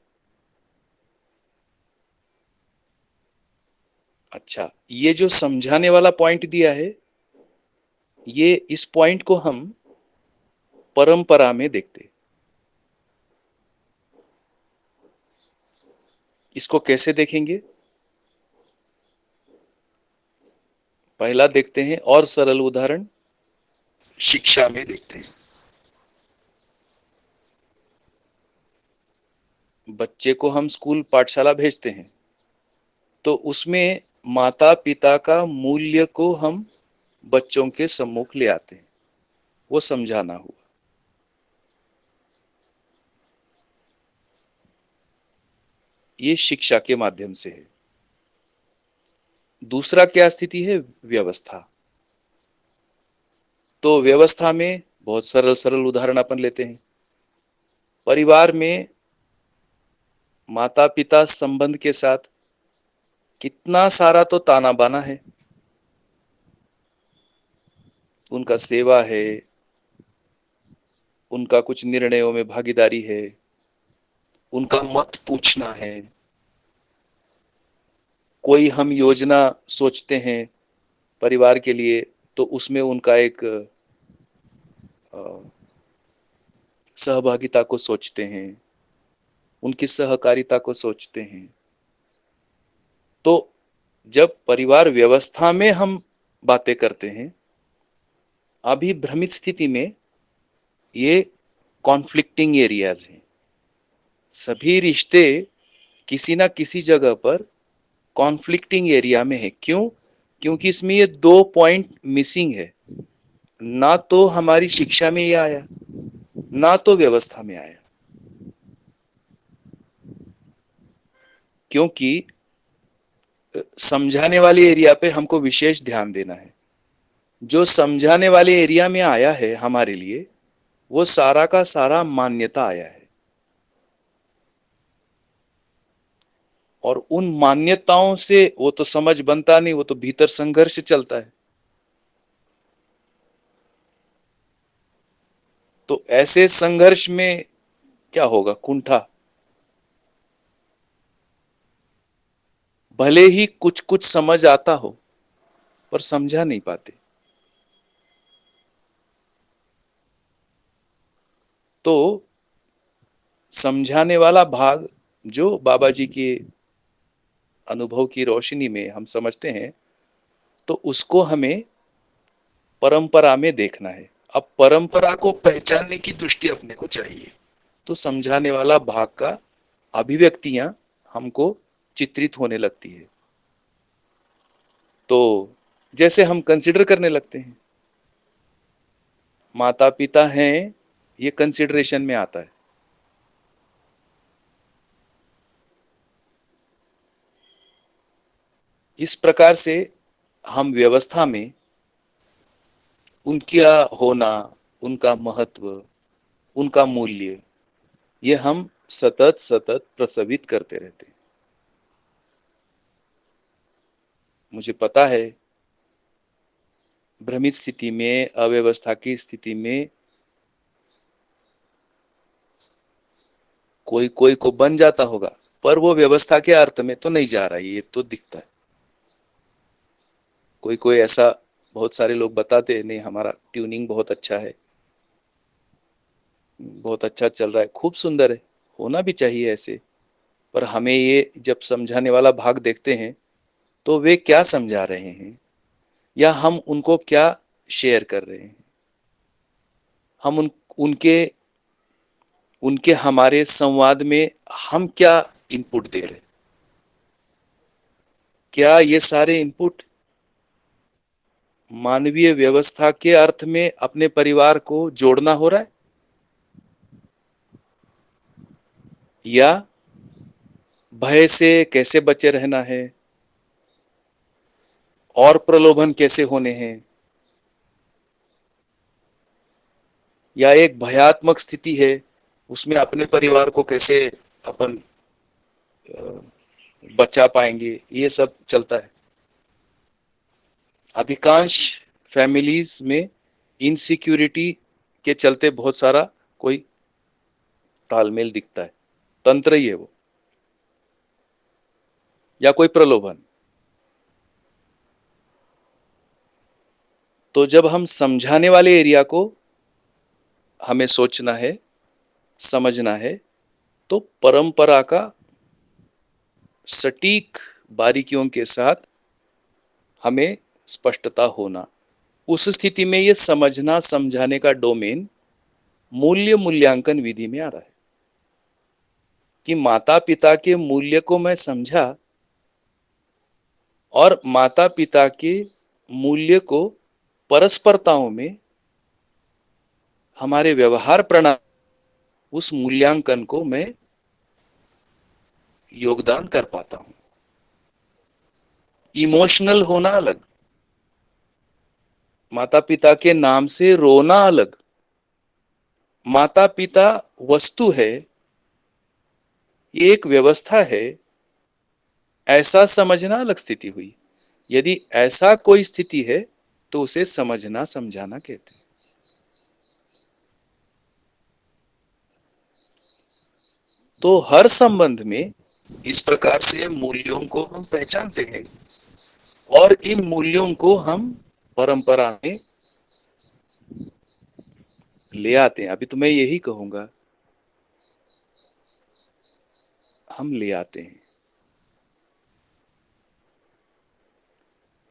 अच्छा, ये जो समझाने वाला पॉइंट दिया है, ये इस पॉइंट को हम परंपरा में देखते। इसको कैसे देखेंगे? पहला देखते हैं और सरल उदाहरण, शिक्षा में देखते हैं। बच्चे को हम स्कूल पाठशाला भेजते हैं, तो उसमें माता पिता का मूल्य को हम बच्चों के सम्मुख ले आते हैं। वो समझाना हुआ। ये शिक्षा के माध्यम से है। दूसरा क्या स्थिति है? व्यवस्था। तो व्यवस्था में बहुत सरल सरल उदाहरण अपन लेते हैं। परिवार में माता पिता संबंध के साथ कितना सारा तो ताना बाना है। उनका सेवा है, उनका कुछ निर्णयों में भागीदारी है, उनका मत पूछना है। कोई हम योजना सोचते हैं परिवार के लिए, तो उसमें उनका एक सहभागिता को सोचते हैं, उनकी सहकारिता को सोचते हैं। तो जब परिवार व्यवस्था में हम बातें करते हैं, अभी भ्रमित स्थिति में ये कॉन्फ्लिक्टिंग एरियाज हैं। सभी रिश्ते किसी ना किसी जगह पर कॉन्फ्लिक्टिंग एरिया में है। क्यों? क्योंकि इसमें ये दो पॉइंट मिसिंग है। ना तो हमारी शिक्षा में ये आया, ना तो व्यवस्था में आया। क्योंकि समझाने वाले एरिया पे हमको विशेष ध्यान देना है। जो समझाने वाले एरिया में आया है हमारे लिए, वो सारा का सारा मान्यता आया है। और उन मान्यताओं से वो तो समझ बनता नहीं, वो तो भीतर संघर्ष चलता है। तो ऐसे संघर्ष में क्या होगा? कुंठा। भले ही कुछ कुछ समझ आता हो, पर समझा नहीं पाते। तो समझाने वाला भाग जो बाबा जी के अनुभव की रोशनी में हम समझते हैं, तो उसको हमें परंपरा में देखना है। अब परंपरा को पहचानने की दृष्टि अपने को चाहिए। तो समझाने वाला भाग का अभिव्यक्तियां हमको चित्रित होने लगती है। तो जैसे हम कंसिडर करने लगते हैं, माता पिता हैं, ये कंसिडरेशन में आता है। इस प्रकार से हम व्यवस्था में उनका होना, उनका महत्व, उनका मूल्य, ये हम सतत सतत प्रसवित करते रहते हैं। मुझे पता है भ्रमित स्थिति में, अव्यवस्था की स्थिति में कोई कोई को बन जाता होगा, पर वो व्यवस्था के अर्थ में तो नहीं जा रहा है, ये तो दिखता है। कोई कोई ऐसा, बहुत सारे लोग बताते हैं नहीं हमारा ट्यूनिंग बहुत अच्छा है, बहुत अच्छा चल रहा है, खूब सुंदर है, होना भी चाहिए ऐसे। पर हमें ये जब समझाने वाला भाग देखते हैं तो वे क्या समझा रहे हैं या हम उनको क्या शेयर कर रहे हैं, हम उनके उनके हमारे संवाद में हम क्या इनपुट दे रहे हैं। क्या ये सारे इनपुट मानवीय व्यवस्था के अर्थ में अपने परिवार को जोड़ना हो रहा है, या भय से कैसे बचे रहना है और प्रलोभन कैसे होने हैं, या एक भयात्मक स्थिति है उसमें अपने परिवार को कैसे अपन बचा पाएंगे, ये सब चलता है। अधिकांश फैमिलीज में इनसिक्योरिटी के चलते बहुत सारा कोई तालमेल दिखता है, तंत्र ही है वो, या कोई प्रलोभन। तो जब हम समझाने वाले एरिया को हमें सोचना है, समझना है, तो परंपरा का सटीक बारीकियों के साथ हमें स्पष्टता होना। उस स्थिति में यह समझना समझाने का डोमेन मूल्य मूल्यांकन विधि में आ रहा है कि माता पिता के मूल्य को मैं समझा और माता पिता के मूल्य को परस्परताओं में हमारे व्यवहार प्रणाली, उस मूल्यांकन को मैं योगदान कर पाता हूं। इमोशनल होना अलग, माता पिता के नाम से रोना अलग। माता पिता वस्तु है, ये एक व्यवस्था है, ऐसा समझना अलग स्थिति हुई। यदि ऐसा कोई स्थिति है तो उसे समझना समझाना कहते हैं। तो हर संबंध में इस प्रकार से मूल्यों को हम पहचानते हैं और इन मूल्यों को हम परंपरा में ले आते हैं। अभी तो मैं यही कहूंगा, हम ले आते हैं।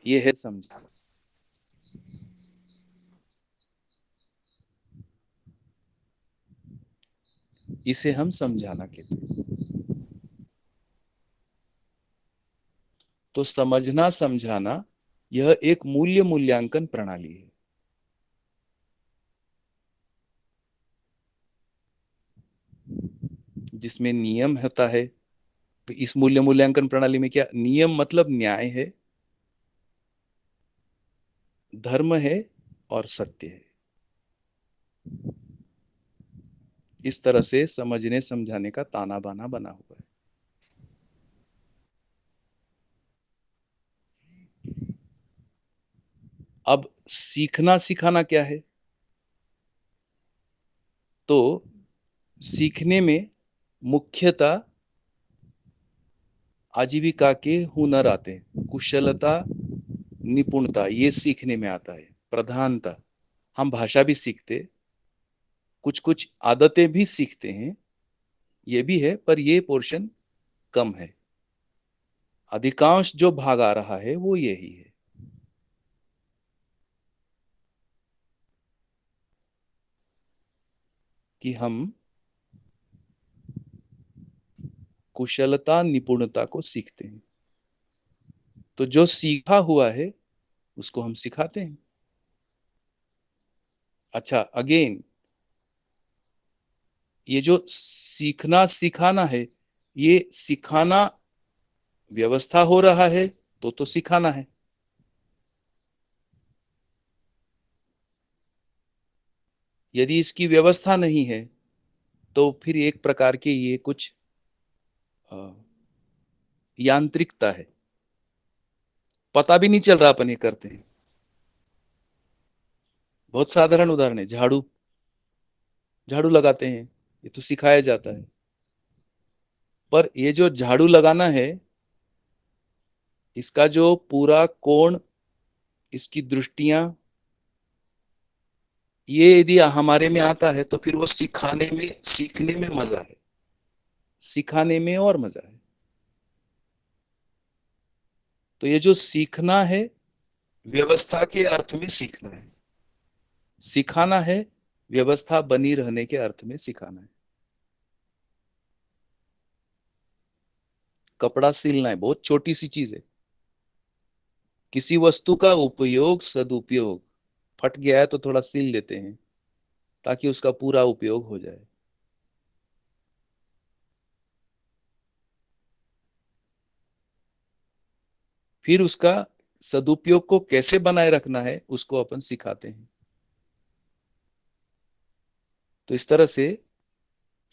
ये है समझाना। इसे हम समझाना कहते हैं। तो समझना समझाना यह एक मूल्य मूल्यांकन प्रणाली है। जिसमें नियम होता है। इस मूल्य मूल्यांकन प्रणाली में क्या नियम मतलब न्याय है, धर्म है और सत्य है। इस तरह से समझने समझाने का ताना बाना बना हुआ है। अब सीखना सिखाना क्या है? तो सीखने में मुख्यतः आजीविका के हुनर आते हैं, कुशलता निपुणता, ये सीखने में आता है प्रधानता। हम भाषा भी सीखते, कुछ कुछ आदतें भी सीखते हैं, ये भी है, पर ये पोर्शन कम है। अधिकांश जो भाग आ रहा है वो यही है। कि हम कुशलता निपुणता को सीखते हैं। तो जो सीखा हुआ है उसको हम सिखाते हैं। अच्छा, अगेन ये जो सीखना सिखाना है, ये सिखाना व्यवस्था हो रहा है तो सिखाना है। यदि इसकी व्यवस्था नहीं है तो फिर एक प्रकार के ये कुछ यांत्रिकता है। पता भी नहीं चल रहा अपन ये करते हैं। बहुत साधारण उदाहरण है, झाड़ू झाड़ू लगाते हैं, ये तो सिखाया जाता है। पर ये जो झाड़ू लगाना है, इसका जो पूरा कोण, इसकी दृष्टियां, ये यदि हमारे में आता है तो फिर वो सिखाने में, सीखने में मजा है, सिखाने में और मजा है। तो ये जो सीखना है, व्यवस्था के अर्थ में सीखना है, सिखाना है व्यवस्था बनी रहने के अर्थ में सिखाना है। कपड़ा सिलना है, बहुत छोटी सी चीज है। किसी वस्तु का उपयोग, सदुपयोग, फट गया है तो थोड़ा सिल देते हैं ताकि उसका पूरा उपयोग हो जाए। फिर उसका सदुपयोग को कैसे बनाए रखना है, उसको अपन सिखाते हैं। तो इस तरह से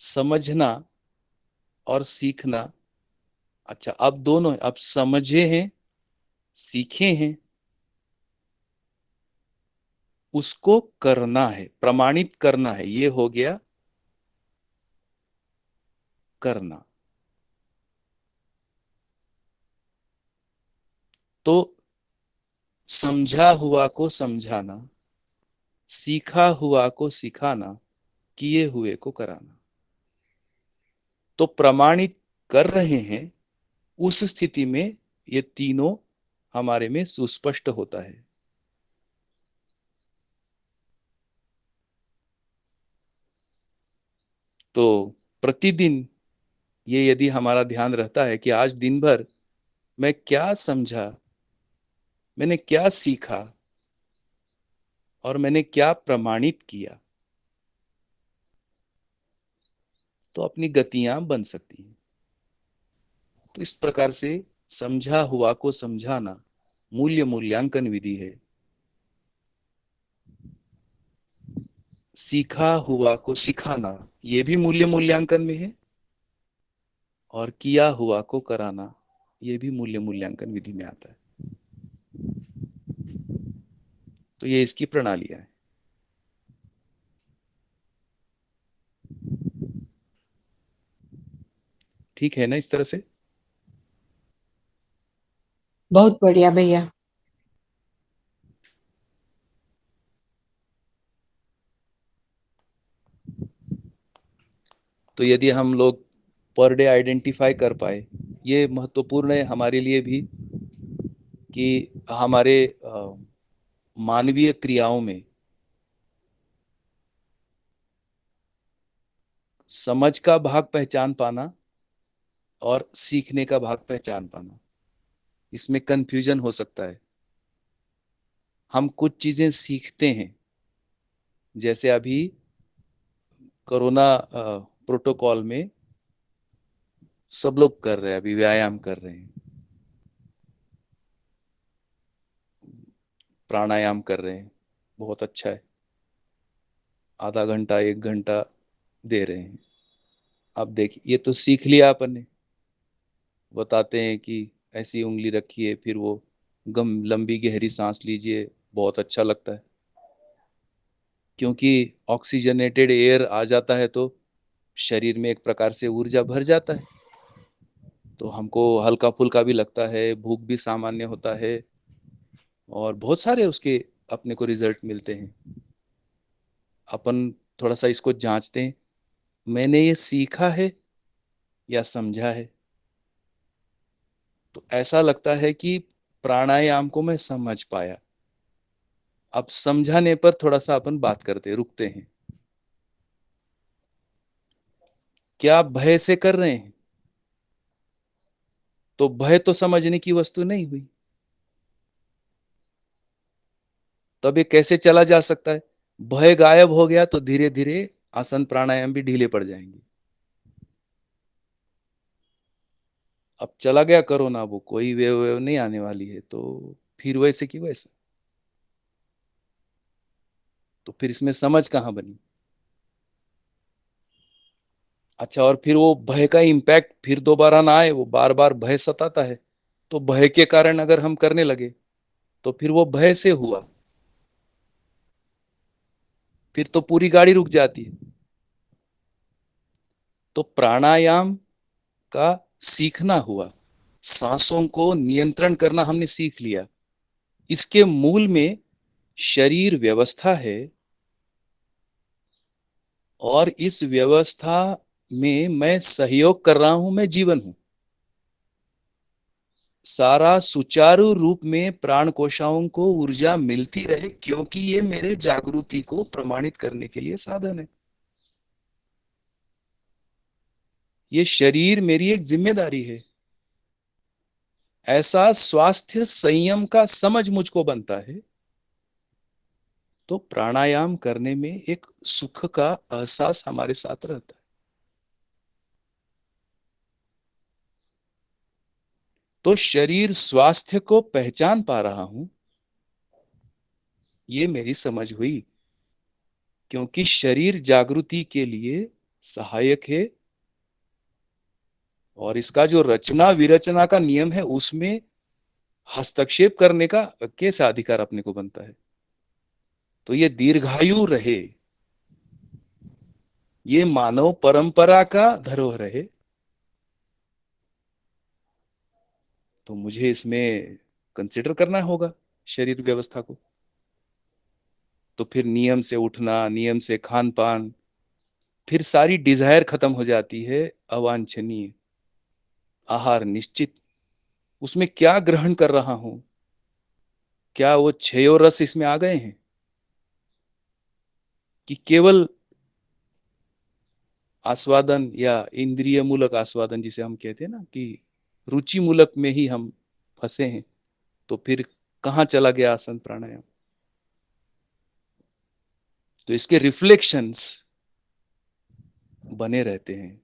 समझना और सीखना। अच्छा, अब दोनों, अब समझे हैं, सीखे हैं, उसको करना है, प्रमाणित करना है, ये हो गया करना। तो समझा हुआ को समझाना, सीखा हुआ को सिखाना, किए हुए को कराना। तो प्रमाणित कर रहे हैं, उस स्थिति में ये तीनों हमारे में सुस्पष्ट होता है। तो प्रतिदिन ये यदि हमारा ध्यान रहता है कि आज दिन भर मैं क्या समझा, मैंने क्या सीखा और मैंने क्या प्रमाणित किया, तो अपनी गतियां बन सकती हैं। तो इस प्रकार से समझा हुआ को समझाना मूल्य मूल्यांकन विधि है। सीखा हुआ को सिखाना, ये भी मूल्य मूल्यांकन में है। और किया हुआ को कराना, ये भी मूल्य मूल्यांकन विधि में आता है। तो ये इसकी प्रणालियां है। ठीक है ना इस तरह से?
बहुत बढ़िया भैया।
तो यदि हम लोग पर डे आइडेंटिफाई कर पाए, ये महत्वपूर्ण है हमारे लिए भी कि हमारे मानवीय क्रियाओं में समझ का भाग पहचान पाना और सीखने का भाग पहचान पाना, इसमें कंफ्यूजन हो सकता है। हम कुछ चीजें सीखते हैं, जैसे अभी कोरोना प्रोटोकॉल में सब लोग कर रहे हैं, अभी व्यायाम कर रहे हैं, प्राणायाम कर रहे हैं, बहुत अच्छा है। आधा घंटा 1 घंटा दे रहे हैं। अब देखिए, ये तो सीख लिया अपन ने। बताते हैं कि ऐसी उंगली रखिए, फिर वो लंबी गहरी सांस लीजिए, बहुत अच्छा लगता है क्योंकि ऑक्सीजनेटेड एयर आ जाता है तो शरीर में एक प्रकार से ऊर्जा भर जाता है, तो हमको हल्का फुल्का भी लगता है, भूख भी सामान्य होता है और बहुत सारे उसके अपने को रिजल्ट मिलते हैं। अपन थोड़ा सा इसको जांचते हैं, मैंने ये सीखा है या समझा है। तो ऐसा लगता है कि प्राणायाम को मैं समझ पाया। अब समझाने पर थोड़ा सा अपन बात करते, रुकते हैं। क्या आप भय से कर रहे हैं? तो भय तो समझने की वस्तु नहीं हुई, तब ये कैसे चला जा सकता है? भय गायब हो गया तो धीरे धीरे आसन प्राणायाम भी ढीले पड़ जाएंगे। अब चला गया कोरोना, वो कोई वेव नहीं आने वाली है, तो फिर वैसे की वैसे, तो फिर इसमें समझ कहां बनी? अच्छा, और फिर वो भय का इम्पैक्ट फिर दोबारा ना आए, वो बार बार भय सताता है, तो भय के कारण अगर हम करने लगे तो फिर वो भय से हुआ, फिर तो पूरी गाड़ी रुक जाती है। तो प्राणायाम का सीखना हुआ, सांसों को नियंत्रण करना हमने सीख लिया। इसके मूल में शरीर व्यवस्था है और इस व्यवस्था में मैं सहयोग कर रहा हूं, मैं जीवन हूं। सारा सुचारू रूप में प्राण कोशिकाओं को ऊर्जा मिलती रहे, क्योंकि ये मेरे जागृति को प्रमाणित करने के लिए साधन है। ये शरीर मेरी एक जिम्मेदारी है। ऐसा स्वास्थ्य संयम का समझ मुझको बनता है तो प्राणायाम करने में एक सुख का एहसास हमारे साथ रहता है। तो शरीर स्वास्थ्य को पहचान पा रहा हूं, ये मेरी समझ हुई, क्योंकि शरीर जागृति के लिए सहायक है और इसका जो रचना विरचना का नियम है उसमें हस्तक्षेप करने का कैसा अधिकार अपने को बनता है। तो ये दीर्घायु रहे, ये मानव परंपरा का धरोहर है, तो मुझे इसमें कंसिडर करना होगा शरीर व्यवस्था को। तो फिर नियम से उठना, नियम से खान पान, फिर सारी डिजायर खत्म हो जाती है। अवांछनीय आहार निश्चित, उसमें क्या ग्रहण कर रहा हूं, क्या वो छयो रस इसमें आ गए हैं कि केवल आस्वादन या इंद्रिय मूलक आस्वादन जिसे हम कहते हैं ना, कि रुचि मूलक में ही हम फंसे हैं। तो फिर कहां चला गया आसन प्राणायाम। तो इसके रिफ्लेक्शंस बने रहते हैं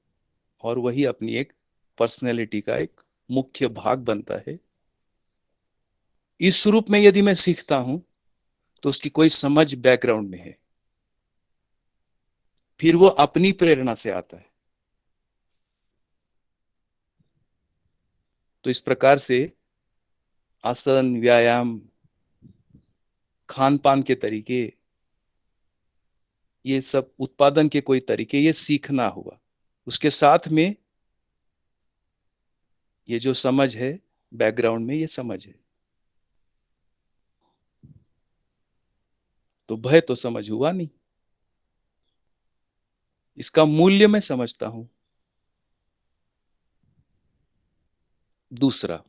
और वही अपनी एक पर्सनैलिटी का एक मुख्य भाग बनता है। इस रूप में यदि मैं सीखता हूं तो उसकी कोई समझ बैकग्राउंड में है, फिर वो अपनी प्रेरणा से आता है। तो इस प्रकार से आसन, व्यायाम, खान पान के तरीके, ये सब उत्पादन के कोई तरीके, ये सीखना हुआ। उसके साथ में ये जो समझ है बैकग्राउंड में, ये समझ है। तो भय तो समझ हुआ नहीं, इसका मूल्य मैं समझता हूं। दूसरा,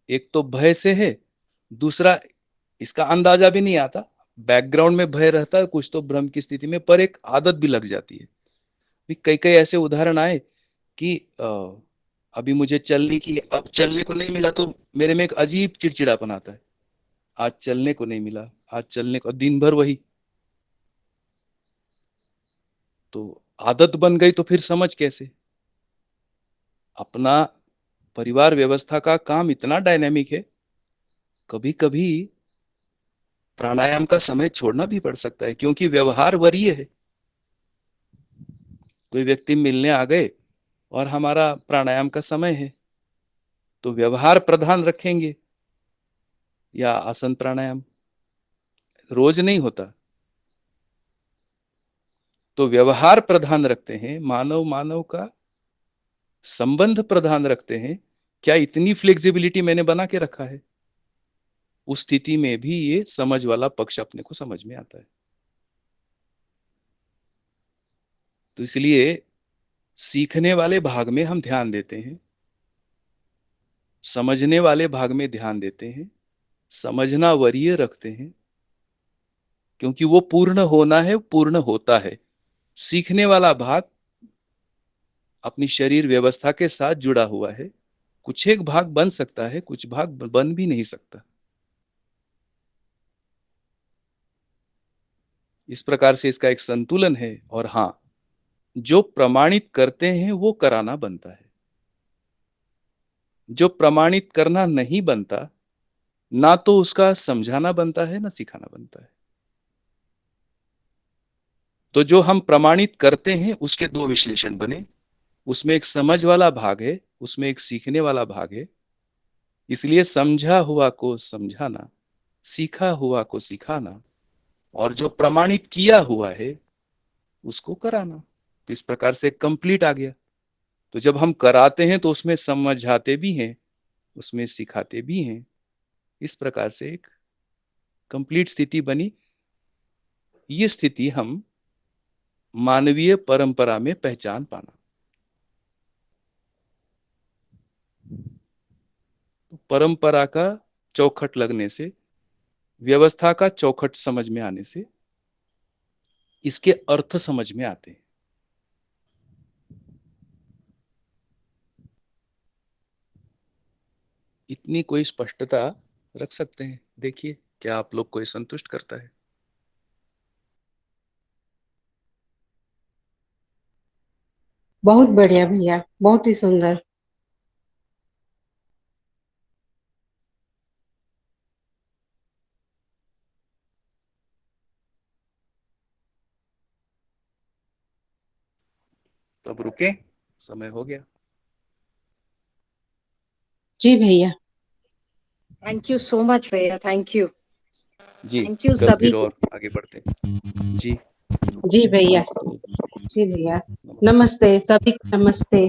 एक तो भय से है, दूसरा इसका अंदाजा भी नहीं आता। बैकग्राउंड में भय रहता है कुछ तो भ्रम की स्थिति में, पर एक आदत भी लग जाती है। कई कई ऐसे उदाहरण आए कि अभी मुझे चलने की, अब चलने को नहीं मिला तो मेरे में एक अजीब चिड़चिड़ापन आता है। आज चलने को नहीं मिला, आज चलने को, दिन भर वही। तो आदत बन गई तो फिर समझ कैसे। अपना परिवार व्यवस्था का काम इतना डायनेमिक है, कभी कभी प्राणायाम का समय छोड़ना भी पड़ सकता है, क्योंकि व्यवहार वरीय है। कोई व्यक्ति मिलने आ गए और हमारा प्राणायाम का समय है, तो व्यवहार प्रधान रखेंगे या आसन प्राणायाम, रोज नहीं होता। तो व्यवहार प्रधान रखते हैं, मानव मानव का संबंध प्रधान रखते हैं। क्या इतनी फ्लेक्सिबिलिटी मैंने बना के रखा है? उस स्थिति में भी ये समझ वाला पक्ष अपने को समझ में आता है। तो इसलिए सीखने वाले भाग में हम ध्यान देते हैं, समझने वाले भाग में ध्यान देते हैं, समझना वरीय रखते हैं, क्योंकि वो पूर्ण होना है, पूर्ण होता है। सीखने वाला भाग अपनी शरीर व्यवस्था के साथ जुड़ा हुआ है। कुछ एक भाग बन सकता है, कुछ भाग बन भी नहीं सकता। इस प्रकार से इसका एक संतुलन है। और हां, जो प्रमाणित करते हैं वो कराना बनता है। जो प्रमाणित करना नहीं बनता, ना तो उसका समझाना बनता है, ना सिखाना बनता है। तो जो हम प्रमाणित करते हैं उसके दो विश्लेषण बने। उसमें एक समझ वाला भाग है, उसमें एक सीखने वाला भाग है। इसलिए समझा हुआ को समझाना, सीखा हुआ को सिखाना, और जो प्रमाणित किया हुआ है उसको कराना। तो इस प्रकार से कंप्लीट आ गया। तो जब हम कराते हैं तो उसमें समझाते भी हैं, उसमें सिखाते भी हैं। इस प्रकार से एक कंप्लीट स्थिति बनी। ये स्थिति हम मानवीय परंपरा में पहचान पाना। परंपरा का चौखट लगने से, व्यवस्था का चौखट समझ में आने से इसके अर्थ समझ में आते हैं। इतनी कोई स्पष्टता रख सकते हैं। देखिए क्या आप लोग को ये संतुष्ट करता है?
बहुत बढ़िया भैया, बहुत ही सुंदर।
तो अब रुके, समय हो गया।
जी भैया।
थैंक यू सो मच भैया, थैंक यू।
जी,
थैंक यू
कल
सभी
फिर
को।
और आगे बढ़ते हैं। जी
जी भैया। जी भैया। नमस्ते सभी को, नमस्ते।